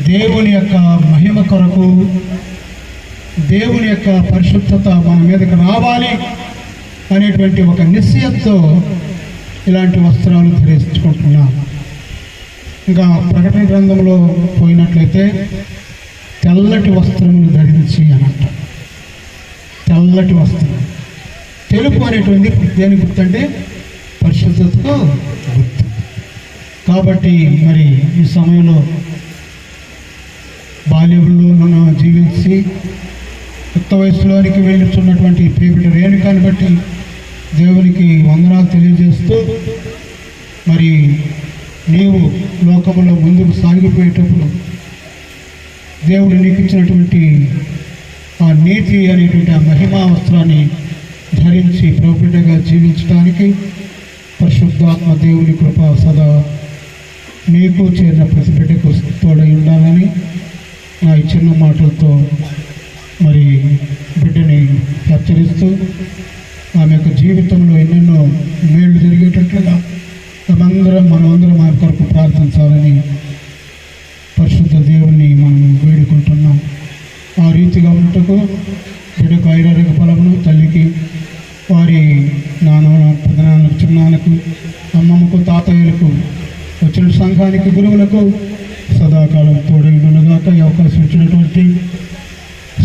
దేవుని యొక్క మహిమ కొరకు, దేవుని యొక్క పరిశుద్ధత మన మీదకి రావాలి అనేటువంటి ఒక నిశ్చయంతో ఇలాంటి వస్త్రాలు ధరించుకుంటున్నాం. ఇంకా ప్రకటన గ్రంథంలో పోయినట్లయితే తెల్లటి వస్త్రములు ధరించి అని అంటారు. తెల్లటి వస్త్రం, తెలుపు అనేటువంటి దేని గుర్తంటే పరిశుద్ధతకు గుర్తు. కాబట్టి మరి ఈ సమయంలో బాల్యంలో జీవించి యుక్త వయసులోనికి వెళ్ళుచున్నటువంటి ప్రియబిడ్డ రేణుకాన్ని బట్టి దేవునికి వందనాలు తెలియజేస్తూ, మరి నీవు లోకంలో ముందుకు సాగిపోయేటప్పుడు దేవుడు నీకు ఇచ్చినటువంటి ఆ నీతి అనేటువంటి ఆ మహిమా వస్త్రాన్ని ధరించి ప్రభుబిడ్డగా జీవించడానికి పరిశుద్ధాత్మ దేవుని కృప సదా నీకు చేరిన ప్రతి బిడ్డకు తోడై ఉండాలని నా ఈ చిన్న మాటలతో మరి బిడ్డని హెచ్చరిస్తూ ఆమె యొక్క జీవితంలో ఎన్నెన్నో మేళ్ళు జరిగేటట్లుగా మనమందరం ఆ కొరకు ప్రార్థించాలని పరిశుద్ధ దేవుని మనం వేడుకుంటున్నాం. ఆ రీతిగా ఉన్నట్టుకు బిడ్డకు ఐరారోగ్య ఫలమును, తల్లికి, వారి పెదనాన్నకు, చిన్నాన్నకు, అమ్మమ్మకు, తాతయ్యలకు, వచ్చిన సంఘానికి, గురువులకు సదాకాలం తోడైనగాక. ఈ అవకాశం ఇచ్చినటువంటి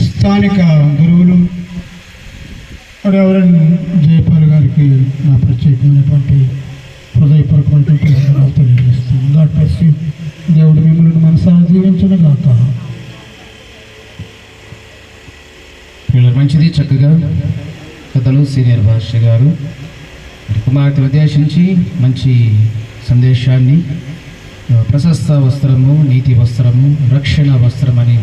స్థానిక గురువులు రెవరెండ్ జయపాల్ గారికి నా ప్రత్యేకమైనటువంటి హృదయపూర్వకమైనటువంటి వందనాలు తెలియజేస్తాను. God bless you. దేవుడు మిమ్మల్ని మనసారా దీవించునుగాక. పిల్లలు మంచిది. చక్కగా పెద్దలు సీనియర్ భాస్కర్ గారు కుమార్తెను ఉద్దేశించి మంచి సందేశాన్ని, ప్రశస్త వస్త్రము, నీతి వస్త్రము, రక్షణ వస్త్రం అని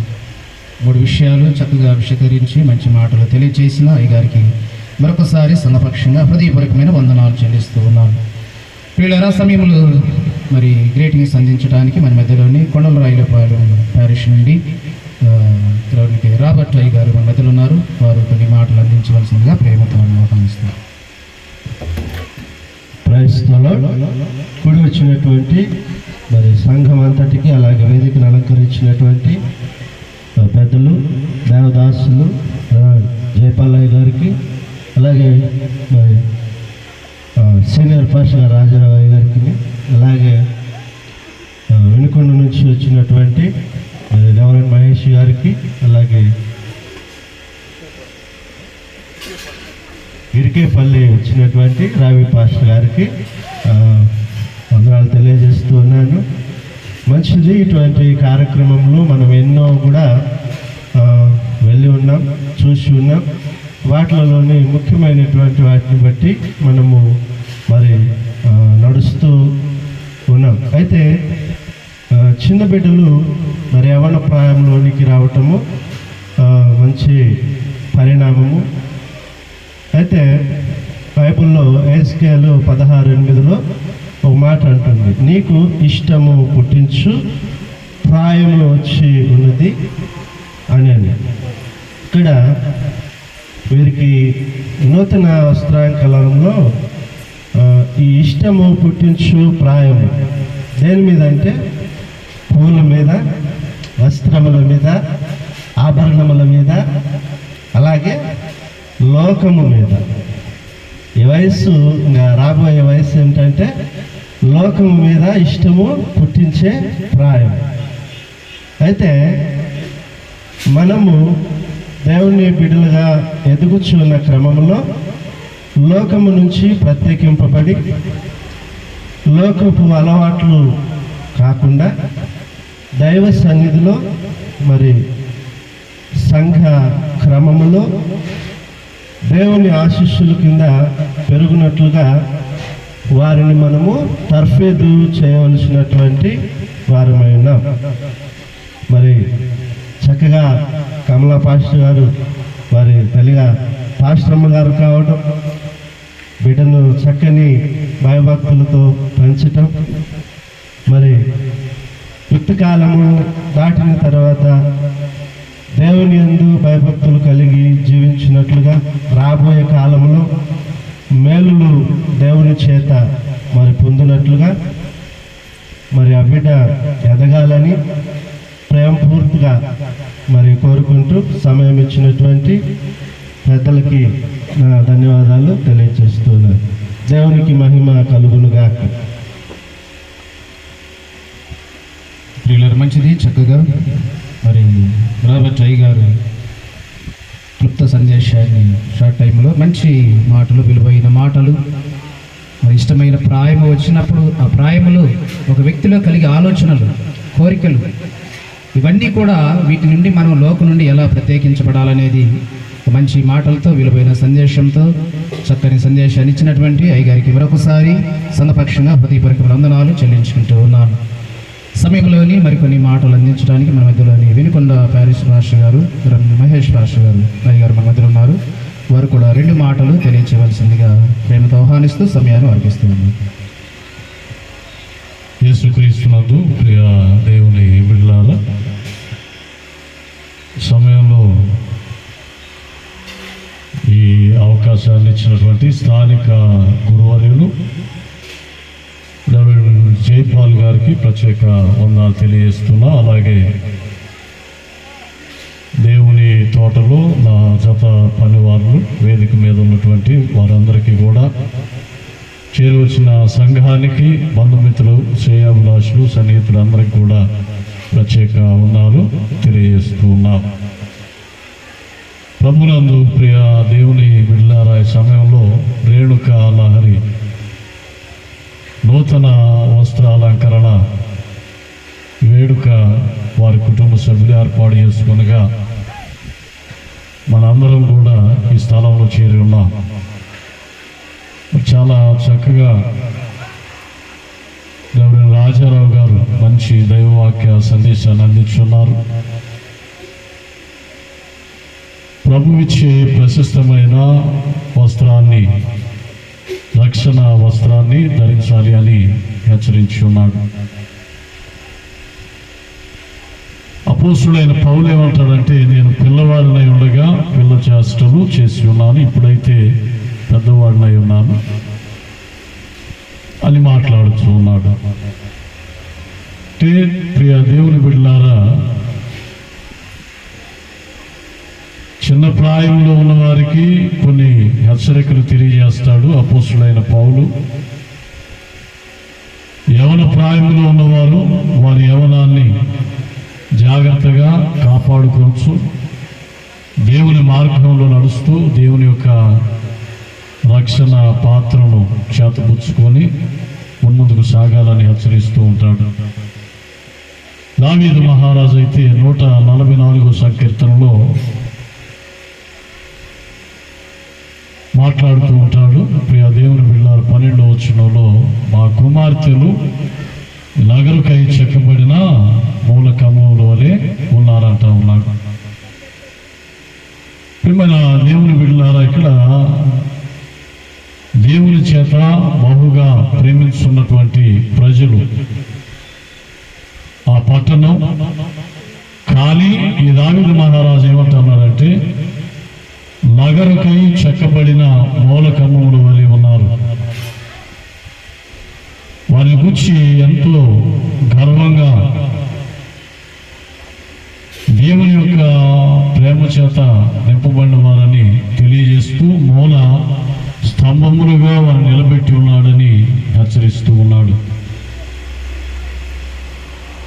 3 విషయాలు చక్కగా విశదీకరించి మంచి మాటలు తెలియజేసిన అయ్యగారికి మరొకసారి సంఘపక్షంగా హృదయపూర్వకమైన వందనాలు చెల్లిస్తూ ఉన్నాను. వీళ్ళ సమయంలో మరి గ్రేటింగ్స్ అందించడానికి మన మధ్యలోని కొండలరాయిలపాలెం ప్యారిష్ నుండి రాబర్ట్ అయ్య గారు మన మధ్యలో ఉన్నారు. వారు కొన్ని మాటలు అందించవలసిందిగా ప్రేమతో ఆహ్వానిస్తారు. క్రైస్తవులో కూడి వచ్చినటువంటి మరి సంఘం అంతటికి, అలాగే వేదికను అలంకరించినటువంటి పెద్దలు, దేవదాసులు, జయపాలయ్య గారికి, అలాగే మరి సీనియర్ పాస్టర్ రాజారావు గారికి, అలాగే వెనుకొండ నుంచి వచ్చినటువంటి రెవరెండ్ మహేష్ గారికి, అలాగే ఇరికేపల్లి వచ్చినటువంటి రావి పాస్టర్ గారికి వందనాలు తెలియజేస్తూ ఉన్నాను. మంచిది. ఇటువంటి కార్యక్రమంలో మనం ఎన్నో కూడా వెళ్ళి ఉన్నాం, చూసి ఉన్నాం. వాటిలోని ముఖ్యమైనటువంటి వాటిని బట్టి మనము మరి నడుస్తూ ఉన్నాం. అయితే చిన్న బిడ్డలు మరి యవ్వన ప్రాయంలోనికి రావటము మంచి పరిణామము. అయితే బైబిల్లో ఎస్కేలు 16:8 ఒక మాట అంటుంది, నీకు ఇష్టము పుట్టించు ప్రాయము వచ్చి ఉన్నది అని. ఇక్కడ వీరికి నూతన వస్త్రాంకలంలో ఈ ఇష్టము పుట్టించు ప్రాయము దేని మీద అంటే పూల మీద, వస్త్రముల మీద, ఆభరణముల మీద, అలాగే లోకము మీద. ఈ వయస్సు ఇంకా రాబోయే వయస్సు ఏంటంటే లోకము మీద ఇష్టము పుట్టించే ప్రాయం. అయితే మనము దేవుని బిడ్డలుగా ఎదుగుచున్న క్రమంలో లోకము నుంచి ప్రత్యేకింపబడి లోకపు అలవాట్లు కాకుండా దైవ సన్నిధిలో మరి సంఘ క్రమములో దేవుని ఆశీస్సుల కింద పెరుగునట్లుగా వారిని మనము తర్ఫీదు చేయవలసినటువంటి వారమై ఉన్నాం. మరి చక్కగా కమలా పాస్టర్ గారు వారి తల్లిగా పాస్టరమ్మ గారు కావడం, బిడ్డను చక్కని భయభక్తులతో పెంచటం, మరి యుక్తకాలము దాటిన తర్వాత దేవుని యందు భయభక్తులు కలిగి జీవించినట్లుగా రాబోయే కాలంలో మేలులు దేవుని చేత మరి పొందినట్లుగా మరి ఆ బిడ్డ ఎదగాలని ప్రేమపూర్తిగా మరి కోరుకుంటూ సమయం ఇచ్చినటువంటి పెద్దలకి నా ధన్యవాదాలు తెలియజేస్తున్నాను. దేవునికి మహిమ కలుగునుగాక. ప్రియులారా, మంచిది. చక్కగా మరి రాబర్ట్ అయ్య గారు క్లుప్త సందేశాన్ని షార్ట్ టైంలో మంచి మాటలు, విలువైన మాటలు, మరి ఇష్టమైన ప్రాయము వచ్చినప్పుడు ఆ ప్రాయములో ఒక వ్యక్తిలో కలిగే ఆలోచనలు, కోరికలు, ఇవన్నీ కూడా వీటి నుండి మనం లోకం నుండి ఎలా ప్రత్యేకించబడాలనేది మంచి మాటలతో, విలువైన సందేశంతో చక్కని సందేశాన్ని ఇచ్చినటువంటి అయ్యగారికి మరొకసారి సంఘపక్షంగా హృదయపూర్వక వందనాలు చెల్లించుకుంటూ ఉన్నాను. సమయంలోని మరికొన్ని మాటలు అందించడానికి మన మధ్యలోని వినుకొండ ప్యారిస్ పాస్టర్ గారు, మహేష్ పాస్టర్ గారు అయ్యగారు మన మధ్యలో ఉన్నారు. వారు కూడా 2 మాటలు తెలియచేయవలసిందిగా ప్రేమతో ఆహ్వానిస్తూ సమయాన్ని అర్పిస్తున్నాను. యేసుక్రీస్తునందు ప్రియ దేవుని బిడ్డలారా, సమయంలో ఈ అవకాశాన్ని ఇచ్చినటువంటి స్థానిక గురువర్యులు జైపాల్ గారికి ప్రత్యేక వందనాలు తెలియజేస్తున్నా. అలాగే దేవుని తోటలో నా జత పనివారులు, వేదిక మీద ఉన్నటువంటి వారందరికీ కూడా, చేరవచ్చిన సంఘానికి, బంధుమిత్రులు, శ్రేయాభిలాషులు, సన్నిహితులు అందరికీ కూడా ప్రత్యేక వందనాలు తెలియజేస్తూ ఉన్నాం. ప్రభునందు ప్రియ దేవుని బిడ్డలారా, ఈ సమయంలో రేణుకా లహరి నూతన వస్త్రాలంకరణ వేడుక వారి కుటుంబ సభ్యులు ఏర్పాటు చేసుకునగా మనందరం కూడా ఈ స్థలంలో చేరి ఉన్నాం. చాలా చక్కగా రెవరెండ్ రాజారావు గారు మంచి దైవవాక్య సందేశాన్ని అందించున్నారు. ప్రభువిచ్చే ప్రశస్తమైన వస్త్రాన్ని, రక్షణ వస్త్రాన్ని ధరించాలి అని హెచ్చరించి ఉన్నాడు. అపోస్తుడైన పౌలు ఏమంటాడంటే, నేను పిల్లవాడినై ఉండగా పిల్ల చేష్టలు చేసి ఉన్నాను, ఇప్పుడైతే పెద్దవాడినై ఉన్నాను అని మాట్లాడుతూ ఉన్నాడు. అంటే ప్రియ దేవుని బిడ్డలారా, చిన్న ప్రాయంలో ఉన్న వారికి కొన్ని హెచ్చరికలు తెలియజేస్తాడు అపోస్తుడైన పౌలు. యవన ప్రాయంలో ఉన్నవారు వారి యవనాన్ని జాగ్రత్తగా కాపాడుకోవచ్చు, దేవుని మార్గంలో నడుస్తూ దేవుని యొక్క రక్షణ పాత్రను చేతపుచ్చుకొని మున్ముందుకు సాగాలని హెచ్చరిస్తూ ఉంటాడు. దావీదు మహారాజు అయితే 144వ సంకీర్తనలో మాట్లాడుతూ ఉంటాడు. ప్రియ దేవుని బిడ్డలారా, 12వ వచనంలో, మా కుమార్తెలు నగరుకై చెక్కబడిన మూలకముల వలె ఉన్నారంటా ఉన్నాడు. ప్రియమైన దేవుని బిడ్డలారా, ఇక్కడ దేవుని చేత బహుగా ప్రేమించున్నటువంటి ప్రజలు ఆ పట్టణం. కానీ ఈ దావీదు మహారాజు ఏమంటున్నారంటే, నగరకై చెక్కబడిన మూలకమ్ముల వలె ఉన్నారు. వారి గురించి ఎంతో గర్వంగా దేవుని యొక్క ప్రేమ చేత నింపబడిన వారని తెలియజేస్తూ మూల స్తంభములుగా వారు నిలబెట్టి ఉన్నాడని హెచ్చరిస్తూ ఉన్నాడు.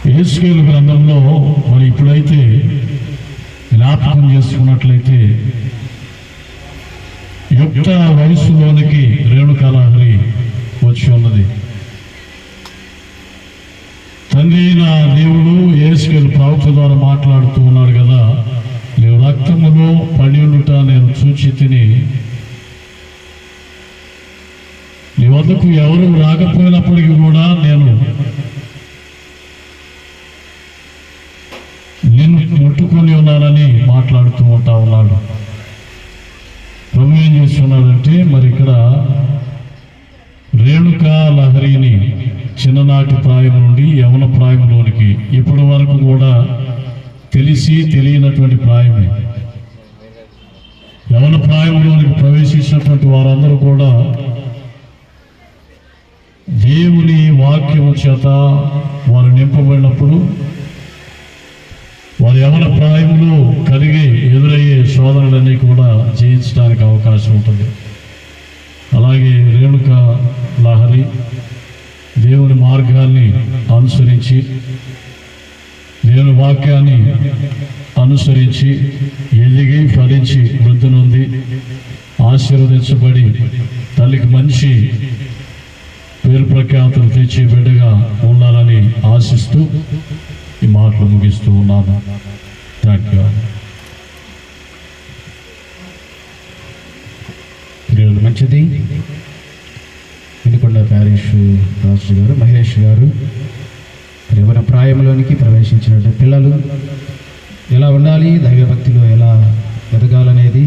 యెహెజ్కేలు గ్రంథంలో మరి ఇప్పుడైతే జ్ఞాపకం చేసుకున్నట్లయితే, యుక్త వయస్సులోనికి రేణుకాలహరి వచ్చి ఉన్నది. తండ్రి అయిన దేవుడు యెహెజ్కేలు ప్రవక్త ద్వారా మాట్లాడుతూ ఉన్నాడు కదా, నీవు రక్తములో పడి ఉండుట నేను చూచి తిని, నీ వద్దకు ఎవరు రాకపోయినప్పటికీ కూడా నేను నిన్ను ముట్టుకొని ఉన్నానని మాట్లాడుతూ ఉంటా ఉన్నాడు. ప్రభు ఏం చేస్తున్నాడంటే, మరి ఇక్కడ రేణుకా లహరిని చిన్ననాటి ప్రాయం నుండి యవన ప్రాయంలోనికి ఇప్పటి వరకు కూడా తెలియనటువంటి ప్రాయమే. యవన ప్రాయంలోనికి ప్రవేశించినటువంటి వారందరూ కూడా దేవుని వాక్యం చేత వారు నింపబడినప్పుడు వారి యవన ప్రాయంలో కలిగి ఎదురయ్యే శోధనలన్నీ కూడా జయించడానికి అవకాశం ఉంటుంది. అలాగే రేణుకా లహరి దేవుని మార్గాన్ని అనుసరించి, దేవుని వాక్యాన్ని అనుసరించి ఎదిగి ఫలించి వృద్ధి నొంది ఆశీర్వదించబడి తల్లికి మంచి పేరు ప్రఖ్యాతులు తెచ్చి బిడ్డగా ఉండాలని ఆశిస్తూ ఈ మాటలు ముగిస్తూ ఉన్నాను. Thank you. మంచిది. వినుకొండ ప్యారిష్ రాజు గారు, మహేష్ గారు, యవ్వన ప్రాయంలోనికి ప్రవేశించిన పిల్లలు ఎలా ఉండాలి, దైవభక్తిలో ఎలా ఎదగాలనేది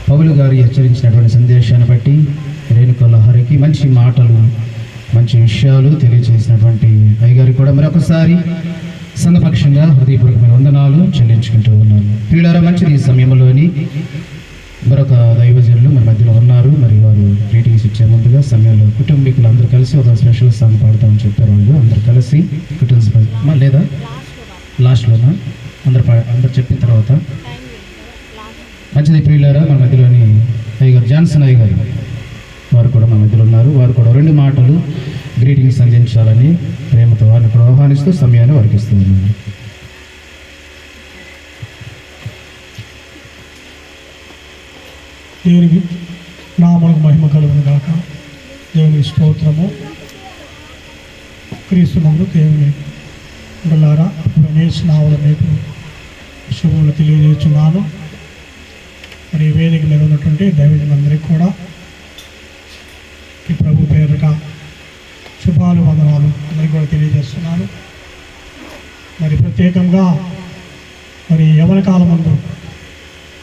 పౌలు గారు హెచ్చరించినటువంటి సందేశాన్ని బట్టి రేణుకా లహరికి మంచి మాటలు, మంచి విషయాలు తెలియజేసినటువంటి అయ్యగారికి కూడా మరొకసారి సంఘపక్షంగా హృదయపూర్వకమైన వందనాలు చెల్లించుకుంటూ ఉన్నాను. ప్రియులారా, మంచిది. ఈ సమయంలోని మరొక దైవజనులు మన మధ్యలో ఉన్నారు. మరి వారు గ్రీటింగ్స్ ఇచ్చే ముందుగా సమయంలో కుటుంబీకులు అందరూ కలిసి ఒక స్పెషల్ సాంగ్ పాడతామని చెప్పారు. వాళ్ళు అందరూ కలిసి కుటుంబ లేదా లాస్ట్లోనా అందరు చెప్పిన తర్వాత మంచిది. ప్రియులారా, మన మధ్యలోని అయ్యగారు జాన్సన్ అయ్యగారు వారు కూడా మన మధ్యలో ఉన్నారు. వారు కూడా 2 మాటలు గ్రీటింగ్స్ అందించాలని ప్రేమతో వారిని కూడా ఆహ్వానిస్తూ సమయాన్ని వారికి ఇస్తూ ఉన్నారు. దేవునికి నామమునకు మహిమ కలుగును గాక. దేవుని స్తోత్రము. క్రీస్తునందు దేవుని ఉండలారా, నేర్చున్నావుల మీకు శుభములు తెలియజేస్తున్నాను. మరి వేదిక మీద ఉన్నటువంటి దైవజనులందరికీ కూడా ఈ ప్రభు పేరిట శుభాలు వందనాలు అందరికీ కూడా తెలియజేస్తున్నాను. మరి ప్రత్యేకంగా మరి యవన కాలమందు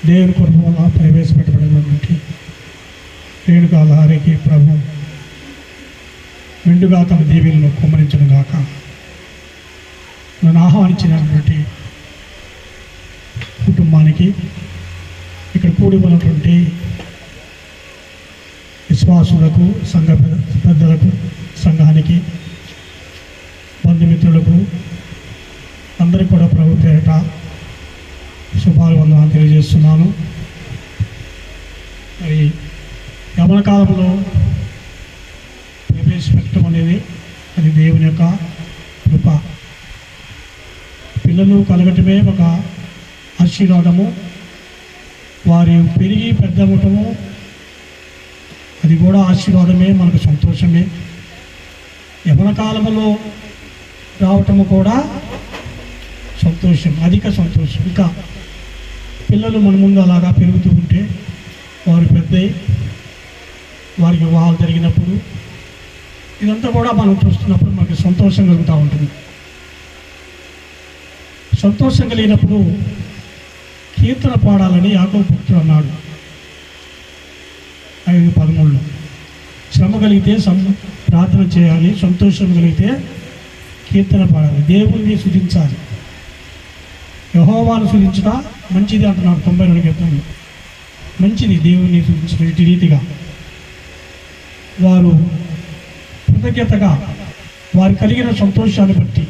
దేవుని కుటుంబంలో ప్రవేశపెట్టబడినటువంటి రేణుకా లహరికి ప్రభు మెండుగా తన దీవెలను కుమ్మరించను గాక. నన్ను ఆహ్వానించినటువంటి కుటుంబానికి, ఇక్కడ కూడి ఉన్నటువంటి విశ్వాసులకు, సంఘ పెద్దలకు, సంఘానికి, బంధుమిత్రులకు అందరికీ కూడా ప్రభు పేరిట శుభాలు వందనాలు తెలియజేస్తున్నాను. మరి యవన కాలంలో ప్రవేశపెట్టడం అనేది అది దేవుని యొక్క కృప. పిల్లలు కలగటమే ఒక ఆశీర్వాదము. వారి పెరిగి పెద్దవటము అది కూడా ఆశీర్వాదమే, మనకు సంతోషమే. యవన కాలంలో రావటము కూడా సంతోషం, అధిక సంతోషం. ఇంకా పిల్లలు మన ముందు అలాగా పెరుగుతూ ఉంటే వారు పెద్దయి వారికి వివాహాలు జరిగినప్పుడు ఇదంతా కూడా మనం చూస్తున్నప్పుడు మనకి సంతోషం కలుగుతూ ఉంటుంది. సంతోషం కలిగినప్పుడు కీర్తన పాడాలని యాకోబు భక్తుడు అన్నాడు 5:13. శ్రమ కలిగితే ప్రార్థన చేయాలి, సంతోషం కలిగితే కీర్తన పాడాలి, దేవుణ్ణి స్తుతించాలి. యెహోవాను స్తుతించుట మంచిది అంటున్నాడు 92 కీర్తనలు. మంచిది దేవుణ్ణి స్తుతించడం. ఇటు రీతిగా వారు కృతజ్ఞతగా వారు కలిగిన సంతోషాన్ని బట్టి,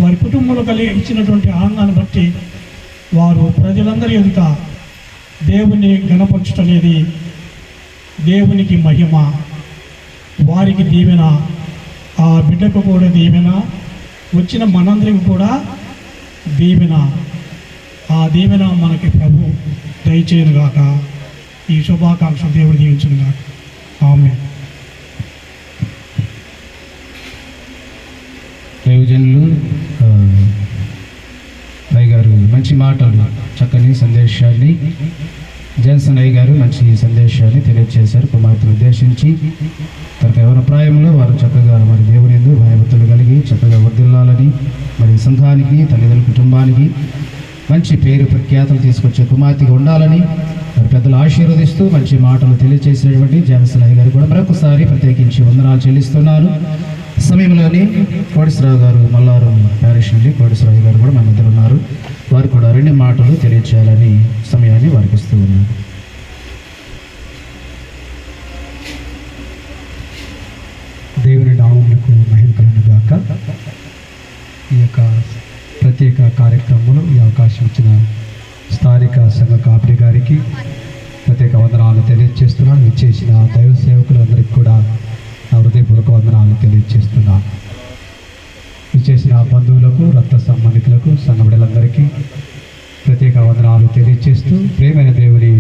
వారి కుటుంబంలో ఇచ్చినటువంటి ఆనందాన్ని బట్టి వారు ప్రజలందరి ఎదుట దేవుని గణపరచడం అనేది దేవునికి మహిమ, వారికి దీవెన, ఆ బిడ్డకు కూడా దీవెన, వచ్చిన మనందరికి కూడా దీవెన. ఆ దీవెన మనకి ప్రభు దయచేయను గాక. ఈ శుభాకాంక్షలు దేవుడు దీవించును గాక. ఆమేన్. దైవజనులు అయ్య గారు మంచి మాటలు, చక్కని సందేశాన్ని, జాన్సన్ అయ్య గారు మంచి సందేశాన్ని తెలియజేశారు. కుమార్తెను ఉద్దేశించి తన యవ్వన ప్రాయంలో వారు చక్కగా మరి దేవుని యందు భయభక్తులు కలిగి చక్కగా వర్ధిల్లాలని, మరి సంఘానికి, తల్లిదండ్రుల కుటుంబానికి మంచి పేరు ప్రఖ్యాతులు తీసుకొచ్చే కుమార్తెగా ఉండాలని మరి పెద్దలు ఆశీర్వదిస్తూ మంచి మాటలు తెలియజేసినటువంటి జాన్సన్ అయ్య గారు కూడా మరొకసారి ప్రత్యేకించి వందనాలు చెల్లిస్తున్నాను. సమయంలోని కోటేశ్వరరావు గారు, మల్లారం ప్యారిష్ నుండి కోటేశ్వరరావు గారు కూడా మన మధ్యలో ఉన్నారు. వారు కూడా 2 మాటలు తెలియచేయాలని సమయాన్ని వారికి ఇస్తూ ఉన్నారు. దేవుని నామమునకు మహిమ కలుగును గాక. ఈ యొక్క ప్రత్యేక కార్యక్రమంలో ఈ అవకాశం ఇచ్చిన స్థానిక సంఘ కాపరి గారికి ప్రత్యేక వందనాలు తెలియజేస్తున్నాను. ఇచ్చేసిన దైవ సేవకులందరికీ కూడా నా హృదయపూర్వక వందనాలు తెలియజేస్తున్నాను. ఇచ్చేసిన బంధువులకు, రక్త సంబంధికులకు, సంఘ బిడ్డలందరికీ ప్రత్యేక వందనాలు తెలియజేస్తూ, ప్రేమైన దేవుని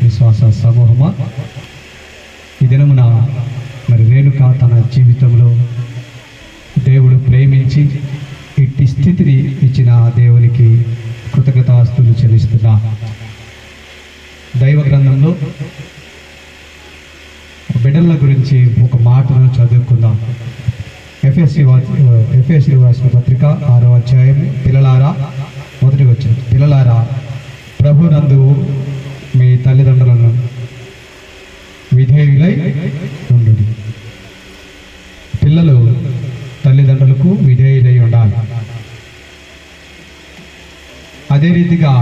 విశ్వాస సమూహమా, ఈ దినమున మరి రేణుక తన జీవితంలో దేవుడు ప్రేమించి ఇట్టి స్థితిని ఇచ్చిన దేవునికి కృతజ్ఞతాస్తులు చెల్లిస్తున్నా. దైవ గ్రంథంలో బిడ్డల గురించి ఒక మాటను చదువుకుందాం. ఎఫెసీ రాసిన పత్రిక 6వ అధ్యాయం. పిల్లలారా, మొదటి వచ్చిన పిల్లలారా, ప్రభునందు మీ తల్లిదండ్రులను విధేయులై ఉండు. పిల్లలు తల్లిదండ్రులకు విధేయులై ఉండాలి. అదే రీతిగా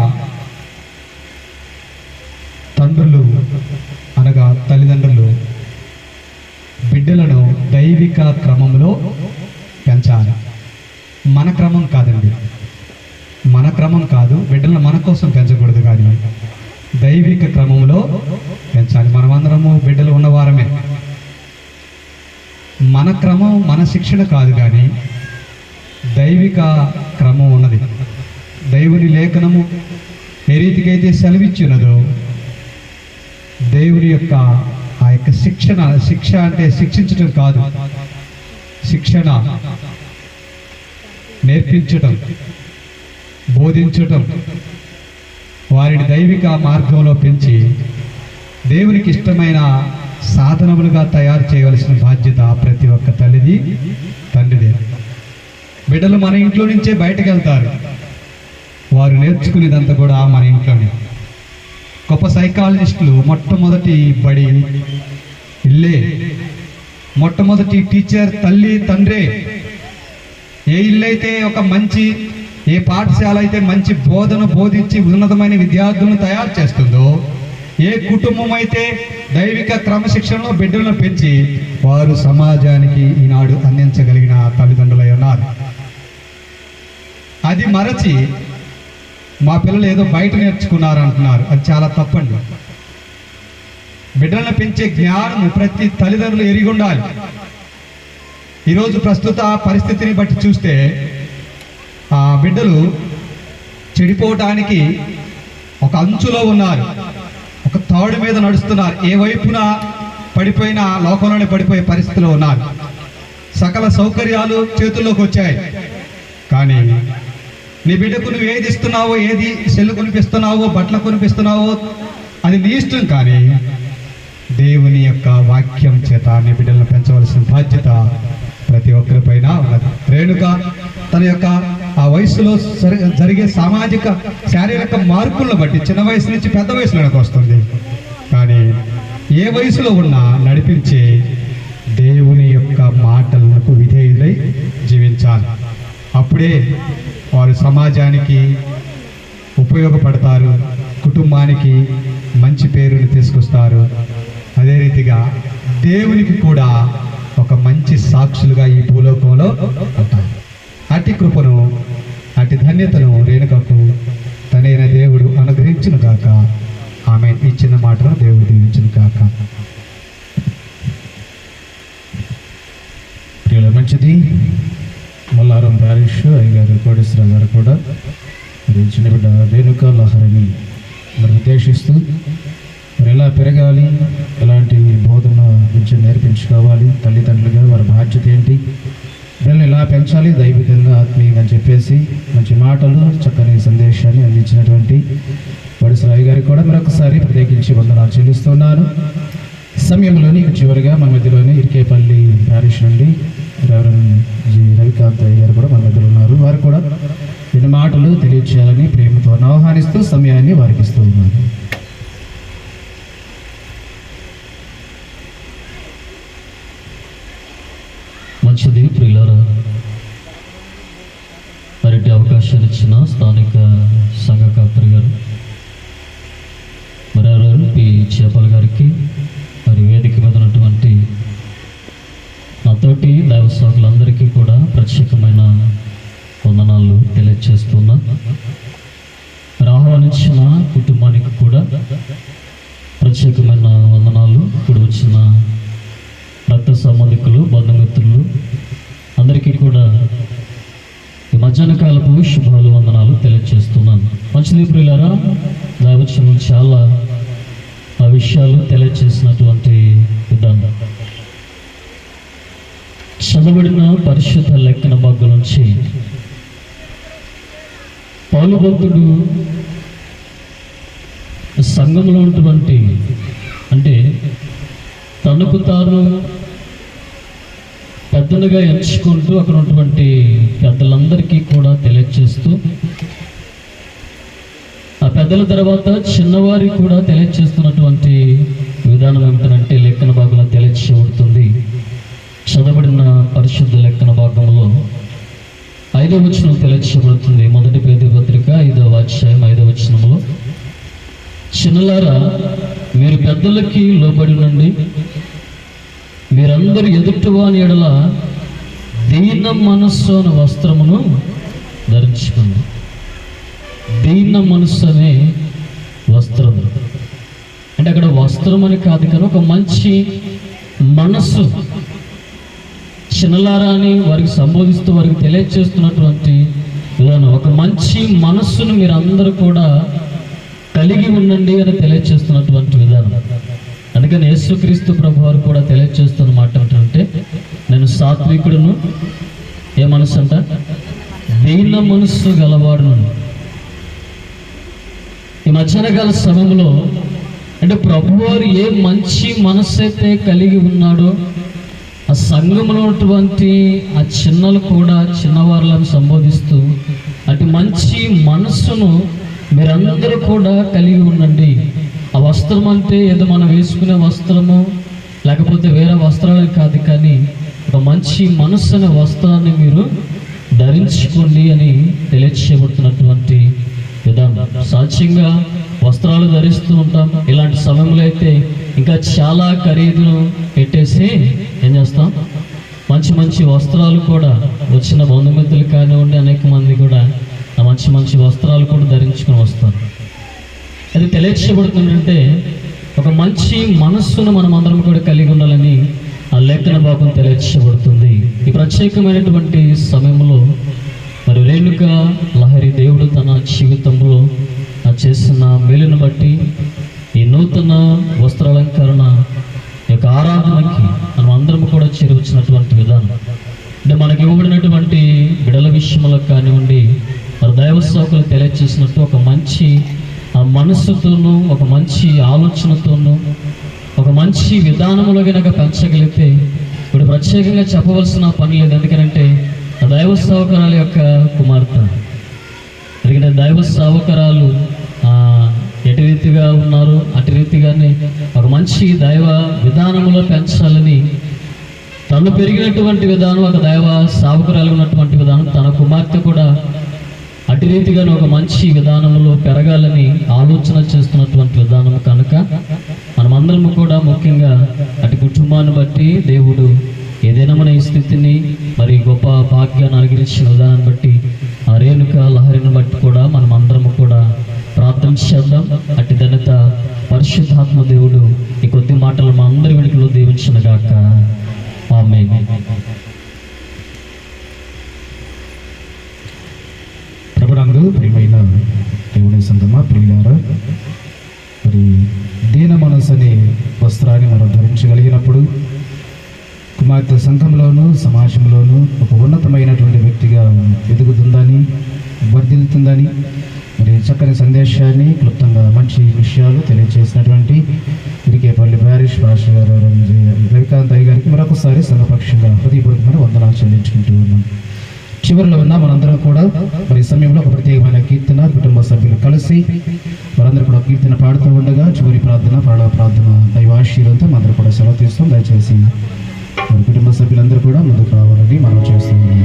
తండ్రులు అనగా తల్లిదండ్రులు బిడ్డలను దైవిక క్రమంలో పెంచాలి. మన క్రమం కాదండి, మన క్రమం కాదు. బిడ్డలను మన కోసం పెంచకూడదు, కానీ దైవిక క్రమంలో పెంచాలి. మనమందరము బిడ్డలు ఉన్నవారమే. మన క్రమం, మన శిక్షణ కాదు, కానీ దైవిక క్రమం ఉన్నది. దేవుని లేఖనము ఏ రీతికైతే సెలవిచ్చినదో దేవుని యొక్క ఆ యొక్క శిక్ష అంటే శిక్షించటం కాదు, శిక్షణ, నేర్పించటం, బోధించటం, వారిని దైవిక మార్గంలో పెంచి దేవునికి ఇష్టమైన సాధనములుగా తయారు చేయవలసిన బాధ్యత ప్రతి ఒక్క తల్లిది, తండ్రిది. బిడ్డలు మన ఇంట్లో నుంచే బయటకు వెళ్తారు. వారు నేర్చుకునేదంతా కూడా మన ఇంట్లోనే. గొప్ప సైకాలజిస్టులు మొట్టమొదటి బడి ఇల్లే. మొట్టమొదటి టీచర్ తల్లి, తండ్రే. ఏ ఇల్లు అయితే ఒక మంచి, ఏ పాఠశాల అయితే మంచి బోధన బోధించి ఉన్నతమైన విద్యార్థులను తయారు చేస్తుందో, ఏ కుటుంబం అయితే దైవిక క్రమశిక్షణలో బిడ్డలను పెంచి వారు సమాజానికి ఈనాడు అందించగలిగిన తల్లిదండ్రులై ఉన్నారు. అది మరచి మా పిల్లలు ఏదో బయట నేర్చుకున్నారు అంటున్నారు. అది చాలా తప్పండి. బిడ్డలను పెంచే జ్ఞానము ప్రతి తల్లిదండ్రులు ఎరిగి ఉండాలి. ఈరోజు ప్రస్తుత పరిస్థితిని బట్టి చూస్తే ఆ బిడ్డలు చెడిపోవటానికి ఒక అంచులో ఉన్నారు, ఒక తాడు మీద నడుస్తున్నారు. ఏ వైపున పడిపోయినా లోకంలోనే పడిపోయే పరిస్థితిలో ఉన్నారు. సకల సౌకర్యాలు చేతుల్లోకి వచ్చాయి, కానీ నీ బిడ్డకు నువ్వు ఏది ఇస్తున్నావో, ఏది సెల్లు కొనిపిస్తున్నావో, బట్టలు కొనిపిస్తున్నావో అది నీ ఇష్టం. కానీ దేవుని యొక్క వాక్యం చేత నీ బిడ్డలను పెంచవలసిన బాధ్యత ప్రతి ఒక్కరిపైన ఉన్నది. రేణుక తన యొక్క ఆ వయసులో జరిగే సామాజిక శారీరక మార్పులను బట్టి చిన్న వయసు నుంచి పెద్ద వయసులోకి వస్తుంది, కానీ ఏ వయసులో ఉన్నా నడిపించే దేవుని యొక్క మాటలకు విధేయులై జీవించాలి. అప్పుడే వారు సమాజానికి ఉపయోగపడతారు, కుటుంబానికి మంచి పేరుని తీసుకొస్తారు. అదే రీతిగా దేవునికి కూడా ఒక మంచి సాక్షులుగా ఈ భూలోకంలో ఉంటారు. అట్టి కృపను, అట్టి ధన్యతను రేణుకకు తనైన దేవుడు అనుగ్రహించును గాక. ఆమె ఈ చిన్న మాటను దేవుడు దీవించును గాక. మంచిది. మల్లారం ప్యారిష్ అయ్యగారు కోటేశ్వరరావు గారు కూడా మరి చిన్న బిడ్డ రేణుక లహరిని మరి ఉద్దేశిస్తూ మరి ఎలా పెరగాలి, ఎలాంటి బోధన విద్య నేర్పించుకోవాలి, తల్లిదండ్రులుగా వారి బాధ్యత ఏంటి, పిల్లల్ని ఎలా పెంచాలి దైవికంగా ఆత్మీయంగా అని చెప్పేసి మంచి మాటలు, చక్కని సందేశాన్ని అందించినటువంటి కోటేశ్వరరావు గారికి కూడా మరొకసారి ప్రత్యేకించి వందనాలు చెల్లిస్తున్నాను. సమయంలోని చివరిగా మన మధ్యలోనే ఇరికేపల్లి ప్యారిష్ నుండి రెవరెండ్ జి రవికాంత్ అయ్య గారు కూడా మన మధ్యలో ఉన్నారు. వారు కూడా కొన్ని మాటలు తెలియచేయాలని ప్రేమతో ఆహ్వానిస్తూ సమయాన్ని వారికి ఇస్తూ ఉన్నారు. మంచిది. ప్రియులారా, మరిటి అవకాశాలు ఇచ్చిన స్థానిక సంఘ కాపరి గారు మరి పి చేపల్ గారికి, మరి వేదిక మీద ఉన్నటువంటి నాతోటి దైవ సేవకులందరికీ కూడా ప్రత్యేకమైన వందనాలు తెలియజేస్తున్నా. మరి ఆహ్వానించిన కుటుంబానికి కూడా ప్రత్యేకమైన వందనాలు. ఇప్పుడు వచ్చిన రక్త సంబంధికులు, బంధుమిత్రులు అందరికీ కూడా ఈ మధ్యాహ్న కాలపు శుభాలు, వందనాలు తెలియజేస్తున్నాను. మంచిది ప్రియులారా, దైవచనం చాలా ఆ విషయాలు తెలియజేసినటువంటి విధానం. చదవబడిన పరిశుద్ధ లేఖన భాగం నుంచి పౌలు భక్తుడు సంఘంలో ఉన్నటువంటి, అంటే తనకు తాను పెద్దలుగా ఎంచుకుంటూ అక్కడ ఉన్నటువంటి పెద్దలందరికీ కూడా తెలియజేస్తూ, ఆ పెద్దల తర్వాత చిన్నవారికి కూడా తెలియజేస్తున్నటువంటి విధానం ఏమిటంటే లేఖన భాగంలో తెలియజేయబడుతుంది. చదవబడిన పరిశుద్ధ లేఖన భాగంలో 5వ వచనం తెలియజేయబడుతుంది. మొదటి పేతురు పత్రిక 5వ అధ్యాయం 5వ వచనంలో, చిన్నలారా మీరు పెద్దలకి లోబడి ఉండండి, మీరందరూ ఎదుటివాని ఎడల దీన మనస్సు అనే వస్త్రమును ధరించుకోండి. దీన మనస్సు అనే వస్త్రం అంటే అక్కడ వస్త్రం అని కాదు, కానీ ఒక మంచి మనస్సు, చిన్నలారా అని వారికి సంబోధిస్తూ వారికి తెలియజేస్తున్నటువంటి విధానం. ఒక మంచి మనస్సును మీరు అందరూ కూడా కలిగి ఉండండి అని తెలియజేస్తున్నటువంటి విధానం. అందుకని యేసుక్రీస్తు ప్రభు వారు కూడా తెలియజేస్తున్న మాట ఏంటంటే, నేను సాత్వికుడును, ఏ మనస్సు అంట, దీన మనస్సు గలవాడును. ఈ మధ్యాహ్నకాల సమయంలో అంటే ప్రభువారు ఏ మంచి మనస్సు అయితే కలిగి ఉన్నాడో ఆ సంఘంలో ఉన్నటువంటి ఆ చిన్నలు కూడా చిన్నవారులను సంబోధిస్తూ అటు మంచి మనస్సును మీరందరూ కూడా కలిగి ఉండండి. ఆ వస్త్రం అంటే ఏదో మనం వేసుకునే వస్త్రము లేకపోతే వేరే వస్త్రాలు కాదు, కానీ ఒక మంచి మనస్సు అనే వస్త్రాన్ని మీరు ధరించుకోండి అని తెలియచేయబడుతున్నటువంటి విధానం. సాధ్యంగా వస్త్రాలు ధరిస్తూ ఉంటాం. ఇలాంటి సమయంలో అయితే ఇంకా చాలా ఖరీదును పెట్టేసి ఏం చేస్తాం, మంచి మంచి వస్త్రాలు కూడా వచ్చిన బంధుమిత్రులు కానివ్వండి, అనేక మంది కూడా ఆ మంచి మంచి వస్త్రాలు కూడా ధరించుకొని వస్తారు. అది తెలియచేయబడుతుందంటే ఒక మంచి మనస్సును మనం అందరం కూడా కలిగి ఉండాలని ఆ లేఖన భాగం తెలియచేయబడుతుంది. ఈ ప్రత్యేకమైనటువంటి సమయంలో మరి రేణుక లహరి దేవుడు తన జీవితంలో చేసిన మేలును బట్టి ఈ నూతన వస్త్రాలంకరణ యొక్క ఆరాధనకి మనం అందరం కూడా చేరవచ్చినటువంటి విధానం. అంటే మనకి ఇవ్వబడినటువంటి బిడల విషయంలో కానివ్వండి, మరి దైవ సేవకులు తెలియజేసినట్టు ఒక మంచి ఆ మనస్సుతోనూ, ఒక మంచి ఆలోచనతోనూ, ఒక మంచి విధానంలో కనుక పెంచగలిగితే ఇప్పుడు ప్రత్యేకంగా చెప్పవలసిన పని లేదు. ఎందుకంటే ఆ దైవ సేవకురాల యొక్క కుమార్తె, ఎందుకంటే దైవ సేవకురాలు ఎటు రీతిగా ఉన్నారు అటు రీతిగానే ఒక మంచి దైవ విధానంలో పెంచాలని తను పెరిగినటువంటి విధానం, ఒక దైవ సావుకురాలు ఉన్నటువంటి విధానం, తన కుమార్తె కూడా అటు రీతిగానే ఒక మంచి విధానంలో పెరగాలని ఆలోచన చేస్తున్నటువంటి విధానం కనుక మనమందరము కూడా ముఖ్యంగా అటు కుటుంబాన్ని బట్టి దేవుడు ఏదైనా మన ఈ స్థితిని మరి గొప్ప భాగ్యాన్ని అనుగ్రహించిన విధానాన్ని బట్టి ఆ రేణుక లహరిని బట్టి కూడా మనం అందరము కూడా ప్రార్థన చేద్దాం. అటు ఘనత పరిశుద్ధాత్మ దేవుడు ఈ కొద్ది మాటలు మా అందరి వెనుకలో దీవించిన గాక. ఆమేన్. ప్రభునందు ప్రియమైన దేవుని సంతమా ప్రియులారా, మరి దీన మనసు అనే వస్త్రాన్ని మనం ధరించగలిగినప్పుడు కుమార్తె సంఘంలోనూ సమాజంలోనూ ఒక ఉన్నతమైనటువంటి వ్యక్తిగా ఎదుగుతుందని, వర్ధిల్లుతుందని మరి చక్కని సందేశాన్ని క్లుప్తంగా మంచి విషయాలు తెలియజేసినటువంటి ఇరికేపల్లి ప్యారిష్ పాస్టర్ గారు రవికాంత్ అయ్య గారికి మరొకసారి సంఘపక్షంగా హృదయపూర్వకమైన వందనాలు చెల్లించుకుంటూ ఉన్నాం. చివరిలో ఉన్న మనందరం కూడా మరి సమయంలో ఒక ప్రత్యేకమైన కీర్తన కుటుంబ సభ్యులు కలిసి వారందరూ కూడా కీర్తన పాడుతూ ఉండగా చివరి ప్రార్థన ప్రార్థన దైవాశీర్వాదంతో అందరూ కూడా సెలవు తీస్తాం. దయచేసి మరి కుటుంబ సభ్యులందరూ కూడా ముందుకు రావాలని మనం చేస్తున్నాం.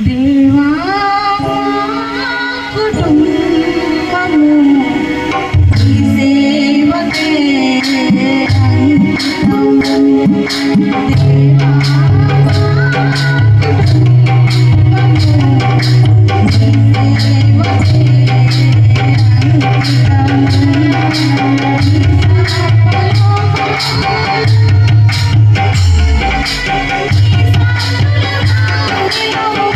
దేవా కుటుంబము ఈ సేవకే అంకితము. దేవా కుటుంబము ఈ సేవకే అంకితము.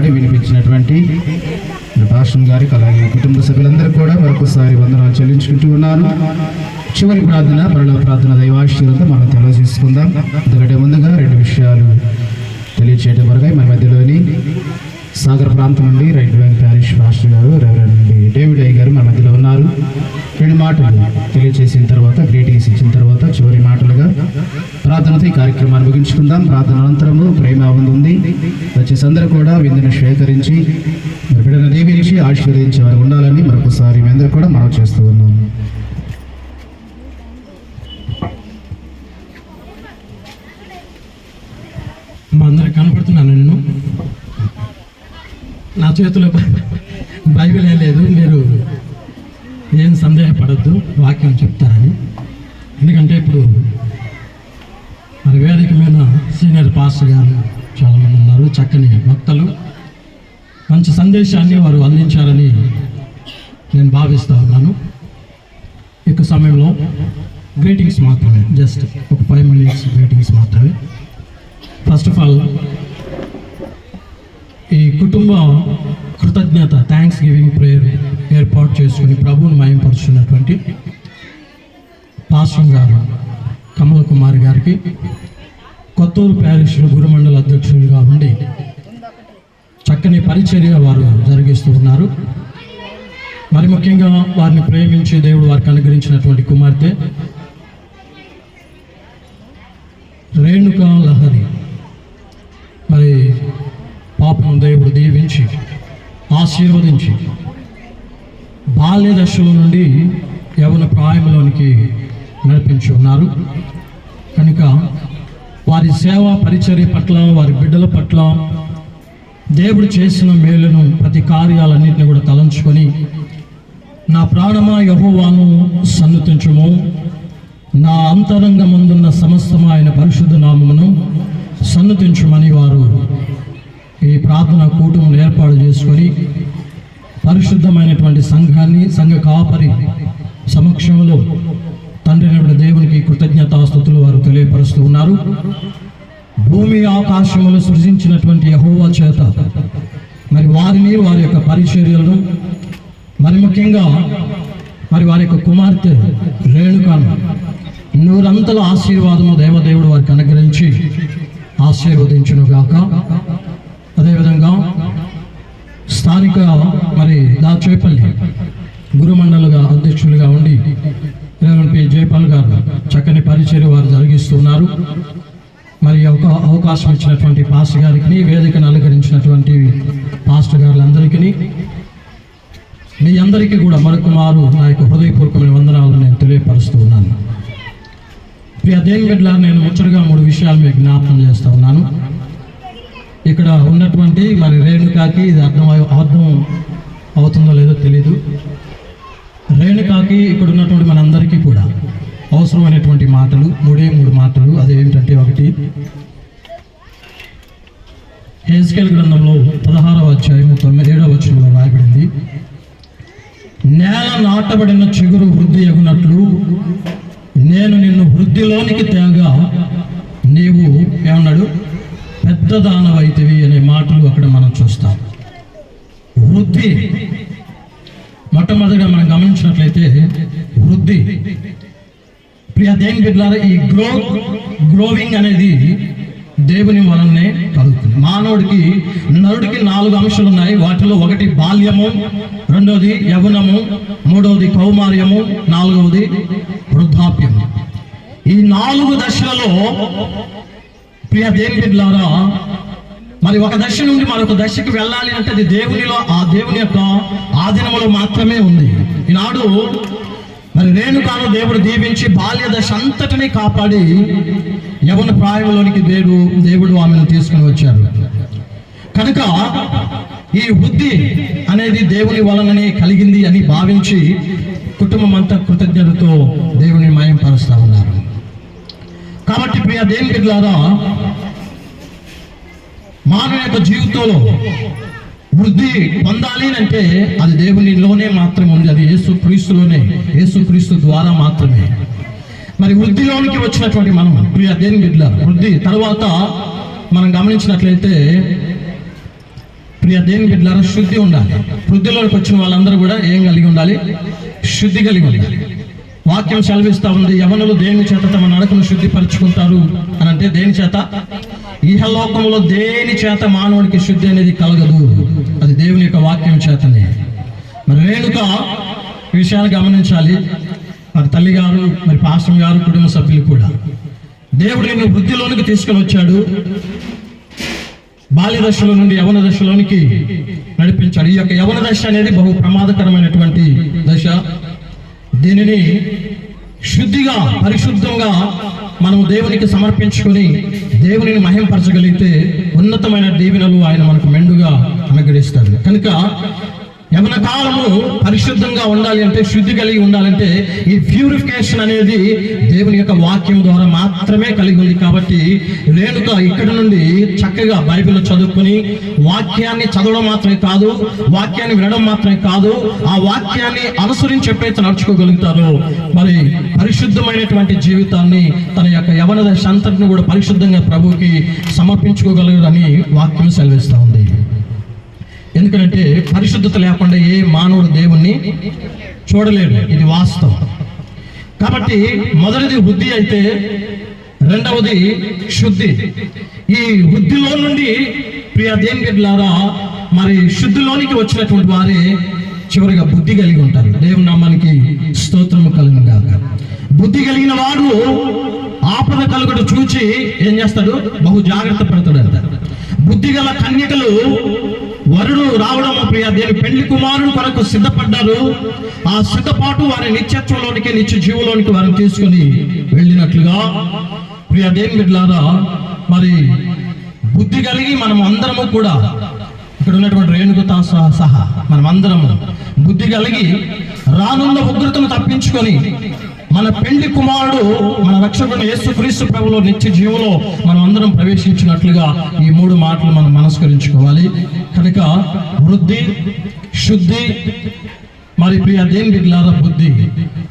పాడి వినిపించినటువంటి భాషన్ గారికి అలాగే కుటుంబ సభ్యులందరూ కూడా మరొకసారి వందనాలు చెల్లించుకుంటూ ఉన్నాను. చివరి ప్రార్థన, పరలోక ప్రార్థన దైవాశీర్వాదంతో మనం తెలియజేసుకుందాం. ఎందుకంటే ముందుగా 2 విషయాలు తెలియచేయడం వరకు మన మధ్యలోని సాగర్ ప్రాంతం నుండి రైట్ బ్యాంక్ ప్యారిష్ పాస్టర్ గారు రెవరెండ్ డేవిడ్ అయ్య గారు మన మధ్యలో ఉన్నారు. 2 మాటలు తెలియచేసిన తర్వాత, గ్రీటింగ్స్ ఇచ్చిన తర్వాత చివరి మాటలుగా ప్రార్థనతో ఈ కార్యక్రమాన్ని ముగించుకుందాం. ప్రార్థన అనంతరము ప్రేమ ఉంది. వచ్చేసి అందరూ కూడా విందును స్వీకరించి బిడ్డను దీవించి ఆశీర్వదించే వారు ఉండాలని మరొకసారి మీ అందరూ కూడా మనం చేస్తూ ఉన్నాం. మా అందరికి కనపడుతున్నాను. నేను నా చేతిలో బైబిల్ ఏం లేదు, మీరు ఏం సందేహపడద్దు, వాక్యం చెప్తారని. ఎందుకంటే ఇప్పుడు మరి వేదిక మీద సీనియర్ పాస్టర్ గారు చాలామంది ఉన్నారు, చక్కని వక్తలు, మంచి సందేశాన్ని వారు అందించారని నేను భావిస్తూ ఉన్నాను. ఇక సమయంలో గ్రీటింగ్స్ మాత్రమే, జస్ట్ ఒక 5 minutes గ్రీటింగ్స్ మాత్రమే. ఫస్ట్ ఆఫ్ ఆల్ ఈ కుటుంబ కృతజ్ఞత థ్యాంక్స్ గివింగ్ ప్రేయర్ ఏర్పాటు చేసుకుని ప్రభువును మహిమపరుచున్నటువంటి పాస్టర్ గారు కమల కుమార్ గారికి, కొత్తూరు ప్యారిష్లో గురుమండల అధ్యక్షులుగా ఉండి చక్కని పరిచర్య వారు జరిగిస్తూ ఉన్నారు. మరి ముఖ్యంగా వారిని ప్రేమించి దేవుడు వారికి అనుగ్రహించినటువంటి కుమార్తె రేణుకా లహరి, మరి పాపను దేవుడు దీవించి ఆశీర్వదించి బాల్య దశల నుండి యవ్వన ప్రాయంలోనికి నడిపించి ఉన్నారు. కనుక వారి సేవ పరిచర్య పట్ల, వారి బిడ్డల పట్ల దేవుడు చేసిన మేలును, ప్రతి కార్యాలన్నింటినీ కూడా తలంచుకొని, నా ప్రాణమా యెహోవాను సన్నుతించుము, నా అంతరంగమందున్న సమస్తము ఆయన పరిశుద్ధ నామమును సన్నుతించుమని వారు ఈ ప్రార్థన కూటములు ఏర్పాటు చేసుకొని పరిశుద్ధమైనటువంటి సంఘాన్ని, సంఘ కాపరి సమక్షంలో తండ్రి దేవునికి కృతజ్ఞతాస్తుతులు వారు తెలియపరుస్తూ ఉన్నారు. భూమి ఆకాశములు సృజించినటువంటి యెహోవా చేత మరి వారిని, వారి యొక్క పరిచర్యలను, మరి ముఖ్యంగా మరి వారి యొక్క కుమార్తె రేణుకాను 100 ఆశీర్వాదము దేవదేవుడు వారికి అనుగ్రహించి ఆశీర్వదించునుగాక. అదేవిధంగా స్థానిక మరి దాచేపల్లి గురుమండలుగా అధ్యక్షులుగా ఉండి రేవంత్ జయపాల్ గారు చక్కని పరిచర్య వారు జరిగిస్తున్నారు. మరి అవకాశం ఇచ్చినటువంటి పాస్టర్ గారికి, వేదికను అలంకరించినటువంటి పాస్టర్ గారులందరికీ, మీ అందరికీ కూడా మరొకమారు నా యొక్క హృదయపూర్వకమైన వందనాలు నేను తెలియపరుస్తూ ఉన్నాను. ప్రియ దేవుని బిడ్డలారా, నేను ముచ్చటగా 3 విషయాలు మీకు జ్ఞాపకం చేస్తూ ఉన్నాను. ఇక్కడ ఉన్నటువంటి మరి రేణుకాకి ఇది అర్థం అవుతుందో లేదో తెలీదు. రేణుకాకి ఇక్కడ ఉన్నటువంటి మనందరికీ కూడా అవసరమైనటువంటి మాటలు 3 మాటలు. అదేమిటంటే, 1 హెజ్కేల్ గ్రంథంలో 16వ అధ్యాయము 7వ వచనంలో రాయబడింది, నేల నాటబడిన చిగురు వృద్ధి అగునట్లు నేను నిన్ను వృద్ధిలోనికి తేగా నీవు ఏమన్నాడు, పెద్ద దానవైతివి అనే మాటలు అక్కడ మనం చూస్తాం. వృద్ధి మొట్టమొదటిగా మనం గమనించినట్లయితే వృద్ధి. ప్రియ దేవుని బిడ్డలారా, ఈ గ్రోవింగ్ అనేది దేవుని వలనే కలుగుతుంది. మానవుడికి, నరుడికి 4 అంశాలు ఉన్నాయి. వాటిలో 1 బాల్యము, 2వది యవ్వనము, 3వది కౌమార్యము, 4వది వృద్ధాప్యము. ఈ 4 దశలలో ప్రియ దేవుని బిడ్డలారా, మరి ఒక దశ నుండి మరొక దశకి వెళ్ళాలి అంటే అది దేవునిలో, ఆ దేవుని యొక్క ఆధీనంలో మాత్రమే ఉంది. ఈనాడు మరి రేణుకాను దేవుడు దీవించి బాల్య దశ అంతటినీ కాపాడి యవ్వన ప్రాయంలోనికి దేవుడు ఆమెను తీసుకుని వచ్చారు. కనుక ఈ వృద్ధి అనేది దేవుని వలననే కలిగింది అని భావించి కుటుంబం అంతా కృతజ్ఞతతో దేవుని మహిమపరుస్తూ ఉన్నారు. కాబట్టి ప్రియ దేవుని బిడ్డలారా, మానవ యొక్క జీవితంలో వృద్ధి పొందాలి అంటే అది దేవునిలోనే మాత్రమే ఉంది. అది యేసుక్రీస్తు ద్వారా మాత్రమే. మరి వృద్ధిలోనికి వచ్చినటువంటి మనం ప్రియ దేవుని బిడ్డల వృద్ధి తర్వాత మనం గమనించినట్లయితే ప్రియ దేవుని బిడ్డలారా, శుద్ధి ఉండాలి. వృద్ధిలోకి వచ్చిన వాళ్ళందరూ కూడా ఏం కలిగి ఉండాలి? శుద్ధి కలిగి ఉండాలి. వాక్యం సెలవిస్తా ఉంది, యవనులు దేని చేత తమ నడకను శుద్ధిపరుచుకుంటారు అని అంటే దేని చేత? ఇహలోకంలో దేని చేత మానవుడికి శుద్ధి అనేది కలగదు, అది దేవుని యొక్క వాక్యం చేతనే. మరి రేణుక ఈ విషయాలు గమనించాలి. మరి తల్లి గారు, మరి పాస్టర్ గారు, కుటుంబ సభ్యులు కూడా దేవుడు నిన్ను వృద్ధిలోనికి తీసుకొని వచ్చాడు. బాల్య దశలో నుండి యవన దశలోనికి నడిపించాడు. ఈ యొక్క యవన దశ అనేది బహు ప్రమాదకరమైనటువంటి దశ. దీనిని శుద్ధిగా, పరిశుద్ధంగా మనము దేవునికి సమర్పించుకొని దేవునిని మహింపరచగలిగితే ఉన్నతమైన దీవెనలు ఆయన మనకు మెండుగా అనుగ్రహిస్తాడు. కనుక యవన కాలము పరిశుద్ధంగా ఉండాలి అంటే, శుద్ధి కలిగి ఉండాలంటే ఈ ప్యూరిఫికేషన్ అనేది దేవుని యొక్క వాక్యం ద్వారా మాత్రమే కలిగి ఉంది. కాబట్టి రేణుక ఇక్కడ నుండి చక్కగా బైబిల్ చదువుకుని వాక్యాన్ని చదవడం మాత్రమే కాదు, వాక్యాన్ని వినడం మాత్రమే కాదు, ఆ వాక్యాన్ని అనుసరించి ఎప్పుడైతే నడుచుకోగలుగుతారో మరి పరిశుద్ధమైనటువంటి జీవితాన్ని, తన యొక్క యవన దశ అంతటిని కూడా పరిశుద్ధంగా ప్రభువుకి సమర్పించుకోగలరని వాక్యం సెలవిస్తూ ఉంది. ఎందుకంటే పరిశుద్ధత లేకుండా ఏ మానవుడు దేవుణ్ణి చూడలేడు, ఇది వాస్తవం. కాబట్టి మొదటిది వృద్ధి అయితే, రెండవది శుద్ధి. ఈ వృద్ధిలో నుండి ప్రియ దేవుని బిడ్డలారా, మరి శుద్ధిలోనికి వచ్చినటువంటి వారే చివరిగా బుద్ధి కలిగి ఉంటారు. దేవుని నామానికి స్తోత్రము కలుగును గాక. బుద్ధి కలిగిన వాడు ఆపద కలుగుట చూచి ఏం చేస్తాడు? బహు జాగ్రత్త పడతాడు అంట. బుద్ధి గల కన్యకలు వరుడు రావడం ప్రియ దేని పెళ్లి కుమారుడు కొరకు సిద్ధపడ్డారు. ఆ సిద్ధపాటు వారి నిత్యత్వంలోనికి, నిత్య జీవులోనికి వారిని తీసుకుని వెళ్ళినట్లుగా ప్రియ దేని బిడ్డలారా, మరి బుద్ధి కలిగి మనం అందరము కూడా, ఇక్కడ ఉన్నటువంటి రేణుకతో సహా మనం అందరము బుద్ధి కలిగి రానున్న ఉగ్రతను తప్పించుకొని మన పెండ్లి కుమారుడు, మన రక్షకుడు యేసుక్రీస్తు ప్రభువులో నిత్య జీవులో మనం అందరం ప్రవేశించినట్లుగా ఈ మూడు మాటలు మనం మనస్కరించుకోవాలి. కనుక వృద్ధి, శుద్ధి, మరి ప్రియ దేవుని బిడ్డలారా బుద్ధి,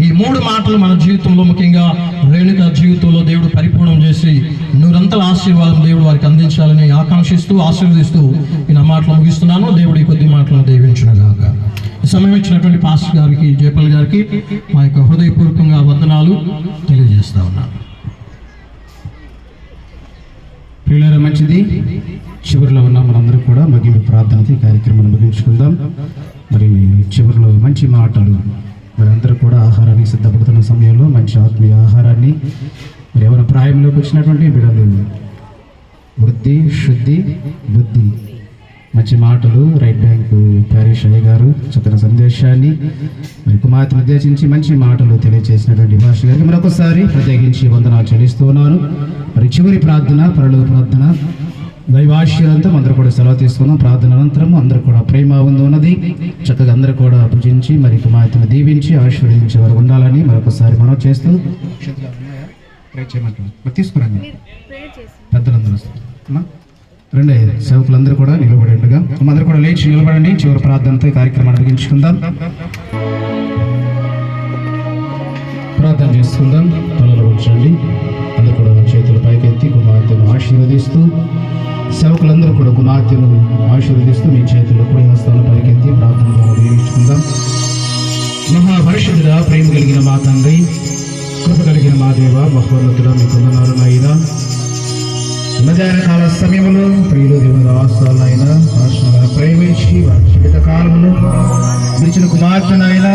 ఈ మూడు మాటలు మన జీవితంలో, ముఖ్యంగా రేణుక జీవితంలో దేవుడు పరిపూర్ణం చేసి నూరంతల ఆశీర్వాదం దేవుడు వారికి అందించాలని ఆకాంక్షిస్తూ, ఆశీర్వదిస్తూ ఈ నా మాటలు ముగిస్తున్నాను. దేవుడు ఈ కొద్ది మాటలను దీవించునుగాక. ఈ సమయం ఇచ్చినటువంటి పాస్టర్ గారికి, జయపాల్ గారికి మా యొక్క హృదయపూర్వకంగా వందనాలు తెలియజేస్తా ఉన్నాను. ప్రియులారా, మంచిది. చివరిలో ఉన్న మనందరూ కూడా ముగింపు ప్రార్థనతో ఈ కార్యక్రమాన్ని ముగించుకుందాం. మరి చివరిలో మంచి మాటలు, మరి అందరూ కూడా ఆహారానికి సిద్ధపడుతున్న సమయంలో మంచి ఆత్మీయ ఆహారాన్ని, మరి ఎవరి ప్రాయంలోకి వచ్చినటువంటి బిడ్డలు వృద్ధి, శుద్ధి, బుద్ధి, మంచి మాటలు, రైట్ బ్యాంకు ప్యారిష్ అయ్య గారు చక్కని సందేశాన్ని, మరి కుమార్తెను ఉద్దేశించి మంచి మాటలు తెలియజేసినటువంటి భాష గారికి మరొకసారి ప్రత్యేకించి వందనాలు చెల్లిస్తూ ఉన్నాను. మరి చివరి ప్రార్థన, పరలోక ప్రార్థన, దైవాశీర్వాదంతో అందరూ కూడా సెలవు తీసుకున్నాం. ప్రార్థన అనంతరం అందరూ కూడా ప్రేమ ఉన్నది చక్కగా అందరూ కూడా భుజించి మరి కుమార్తెను దీవించి ఆశీర్వదించే వారు ఉండాలని మరొకసారి మనం చేస్తూ తీసుకురండి. పెద్దలందరూ రెండు సేవకులందరూ కూడా నిలబడి ఉండగా అందరూ కూడా లేచి నిలబడండి. చివరి ప్రార్థనతో ఈ కార్యక్రమాన్ని ముగించుకుందాం. ప్రార్థన చేసుకుందాం. తలలో ఉంచండి. అందరూ కూడా చేతులు పైకెత్తి కుమార్తెను ఆశీర్వదిస్తూ, సేవకులందరూ కూడా కుమార్తెను ఆశీర్వదిస్తూ మీ చేతుల్లో కూడా హస్తాలను పైకెత్తి ప్రార్థన ద్వారా దీవించుకుందాం. మహాపరిషుద్ధుడా, ప్రేమ కలిగిన మా తండ్రి, కృప కలిగిన మా దేవ, మహోన్నతుడా, మీకు వందనాలు నాయనా. మధ్యాహ్న కాల సమయంలో ప్రియులు దేవుని రాష్ట్రాలైనా రాష్ట్రాలను ప్రేమించి వారి జీవిత కాలంలో నిలిచిన కుమార్తెనైనా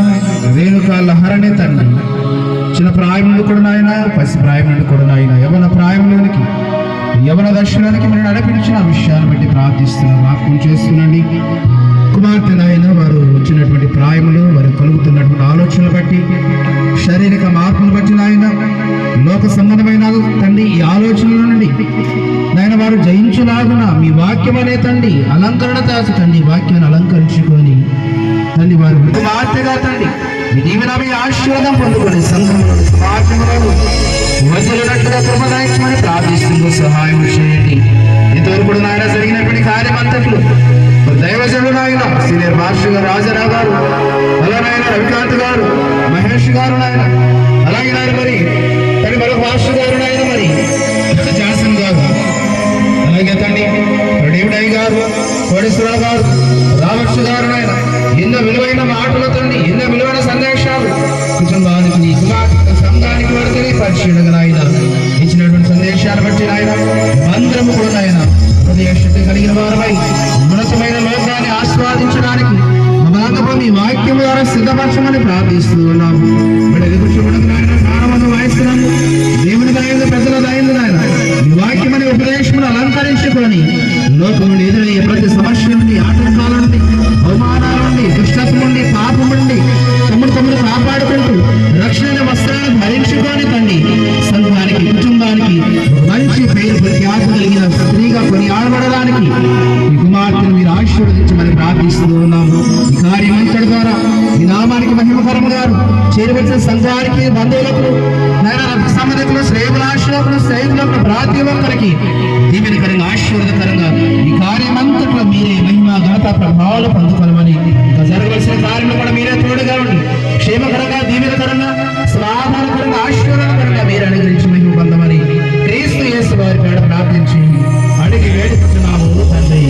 రేణుక లహరణి తండ్రి, చిన్న ప్రాయం నుండి కూడా నాయన, పసి ప్రాయం నుండి కూడా నాయన, యవన ప్రాయంలోనికి, యవన దర్శనానికి మీరు నడిపించిన విషయాన్ని బట్టి ప్రార్థిస్తున్నాను. జ్ఞాపకం చేస్తున్నాండి. కుమార్తె నాయన వారు వచ్చినటువంటి ప్రాయములు, వారు కలుగుతున్నటువంటి ఆలోచనలు బట్టి, శారీరక మార్పులు బట్టి నాయన, లోక సంబంధమైన తండ్రి ఈ ఆలోచనల నుండి నాయన వారు జయించులాగున మీ వాక్యం అనే తండ్రి అలంకరణ తాసు తండ్రి వాక్యాన్ని అలంకరించుకొని తండ్రి వారు కుమార్తెగా తండ్రి మీ దీవెన, మీ ఆశీర్వాదం పొందుకొని సంఘంలో సమాజంలో వదిలినట్లుగా కృపదాయించమని ప్రార్థిస్తూ సహాయం చేయండి. ఇంతవరకు కూడా నాయన జరిగినటువంటి కార్యమంతట్లు దైవజనుడు నాయన సీనియర్ మాస్టర్ గారు రాజారావు గారు, అలాగైనా రవికాంత్ గారు, మహేష్ గారు నాయన, అలాగే నాయన మరి తల్లి మరొక మాస్టర్ గారు నాయన, మరి జాసన్ గారు, అలాగే తండ్రి డేవిడ్ అయ్య గారు, కోడేశ్వరరావు గారు, రామకృష్ణ గారు నాయన ఎన్నో విలువైన మాటలు తండ్రి, ఎన్నో విలువైన సందేశాలు కుటుంబానికి నీ కుమార్తె సంఘానికి వరకు పరిశీలన నాయన ఇచ్చినటువంటి సందేశాన్ని బట్టి నాయన అందరము కూడా నాయన హృదయ శక్తి కలిగిన వారమై ఉన్నతమైన లోకాన్ని ఆస్వాదించడానికి మమ్మల్ని మీ వాక్యం ద్వారా సిద్ధపరచమని ప్రార్థిస్తూ ఉన్నాము. ప్రాణమందు వాయిస్తున్నాము. దేవుని దయందు ప్రజల దయందు నాయన మీ వాక్యం అనే ఉపదేశమును అలంకరించుకొని లోకం నుండి ఎదురయ్యే ప్రతి సమస్య నుండి, ఆటంకాల నుండి, అవమానాల నుండి, దుష్టత్వం నుండి, పాపం నుండి తమను కాపాడుకుంటూ రక్షణ వస్త్రాలను ధరించుకొని తండ్రి సంఘానికి, కుటుంబానికి మంచి పేరు ప్రఖ్యాతి కలిగిన స్త్రీగా కొనియాడబడడానికి ఈ కుమార్తెను మీరు ఆశీర్వదించమని ప్రార్థిస్తూ ఉన్నాము. ఈ కార్యమంతటి ద్వారా ఈ నామానికి మహిమకరము గారు చేరవచ్చిన సంఘానికి, బంధువులకు, సంబంధికులు, శ్రేయభిలాషులకు, స్నేహితులకు, ప్రతి ఒక్కరికి దీవెనకరంగా ఆశీర్వాదకరంగా ఈ కార్యమంతట్లో మీరే మహిమ, ఘనత, ప్రభావాలు పొందుకోవాలని ఇంకా జరగవలసిన కార్యంలో కూడా మీరే తోడుగా ఉండి క్షేమకరంగా, దీవెనకరంగా, సమాధానకరంగా, ఆశీర్వాదకరంగా మీరు అనుగ్రహించి మహిమ పొందమని క్రీస్తు యేసు వారి పేడ ప్రార్థించి అడిగి వేడుకుంటున్నాము తండ్రి.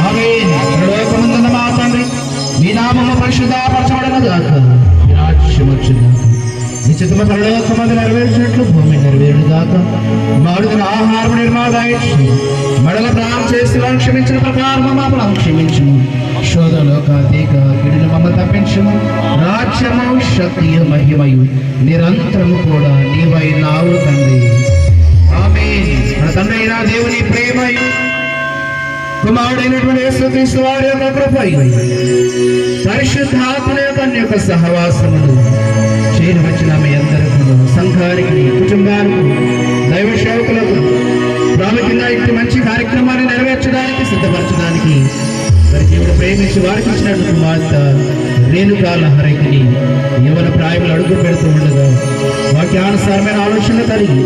ఆమేన్. పరలోకమందున్న మా తండ్రి, మీ నామము పరిశుద్ధపరచబడును గాక, మీ రాజ్యము వచ్చును గాక, మీ చిత్తము పరలోకమందు నెరవేర్చినట్లు భూమి నెరవేరును గాక. మాడుతున్న ఆహారం నిర్మాదాయించి మడల ప్రాణం చేసి వారు క్షమించిన ప్రకారం మా ప్రాణం క్షమించును. శోధలోకాతీక గిడిని మమ్మ తప్పించును. రాజ్యము, శక్తియు, మహిమయు నిరంతరము కూడా నీవైనావు తండ్రి. ఆమేన్. మన తండ్రి అయిన దేవుని ప్రేమయు కుమారుడైనటువంటి యేసుక్రీస్తు వారి యొక్క కృపయు పరిశుద్ధాత్మ యొక్క సహవాసములు చేరి వచ్చిన మీ అందరికీ, సంఘానికి, కుటుంబానికి, దైవ సేవకులకు ప్రాముఖ్యంగా ఇట్టి మంచి కార్యక్రమాన్ని నెరవేర్చడానికి, సిద్ధపరచడానికి మరి దేవుడు ప్రేమించి వారికి ఇచ్చినట్టు కుమార్తె రేణుకాల హరికి యవన ప్రాయములు అడుగు పెడుతూ ఉండగా వాక్యానుసారమైన ఆలోచన కలిగి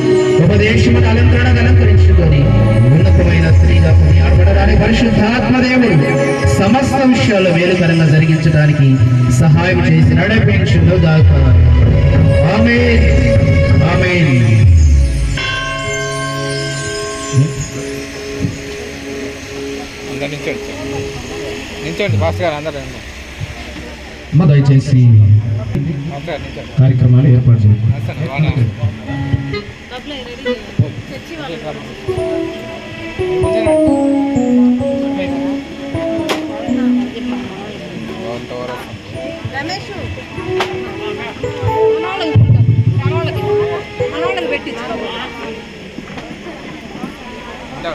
ఉపదేశమును అలంకరించుకొని ఉన్నతమైన స్త్రీగా కొనియాడబడడానికి పరిశుద్ధాత్మ దేవుడు సమస్త విషయాల్లో వేరుకరంగా జరిగించడానికి సహాయం చేసి నడిపించును గాక. ఆమేన్. ఆమేన్. నించోండి మాస్టర్ గారు, అందరూ దయచేసి కార్యక్రమాలు ఏర్పాటు చేయండి. రమేష్ పెట్టించు. ఉంటా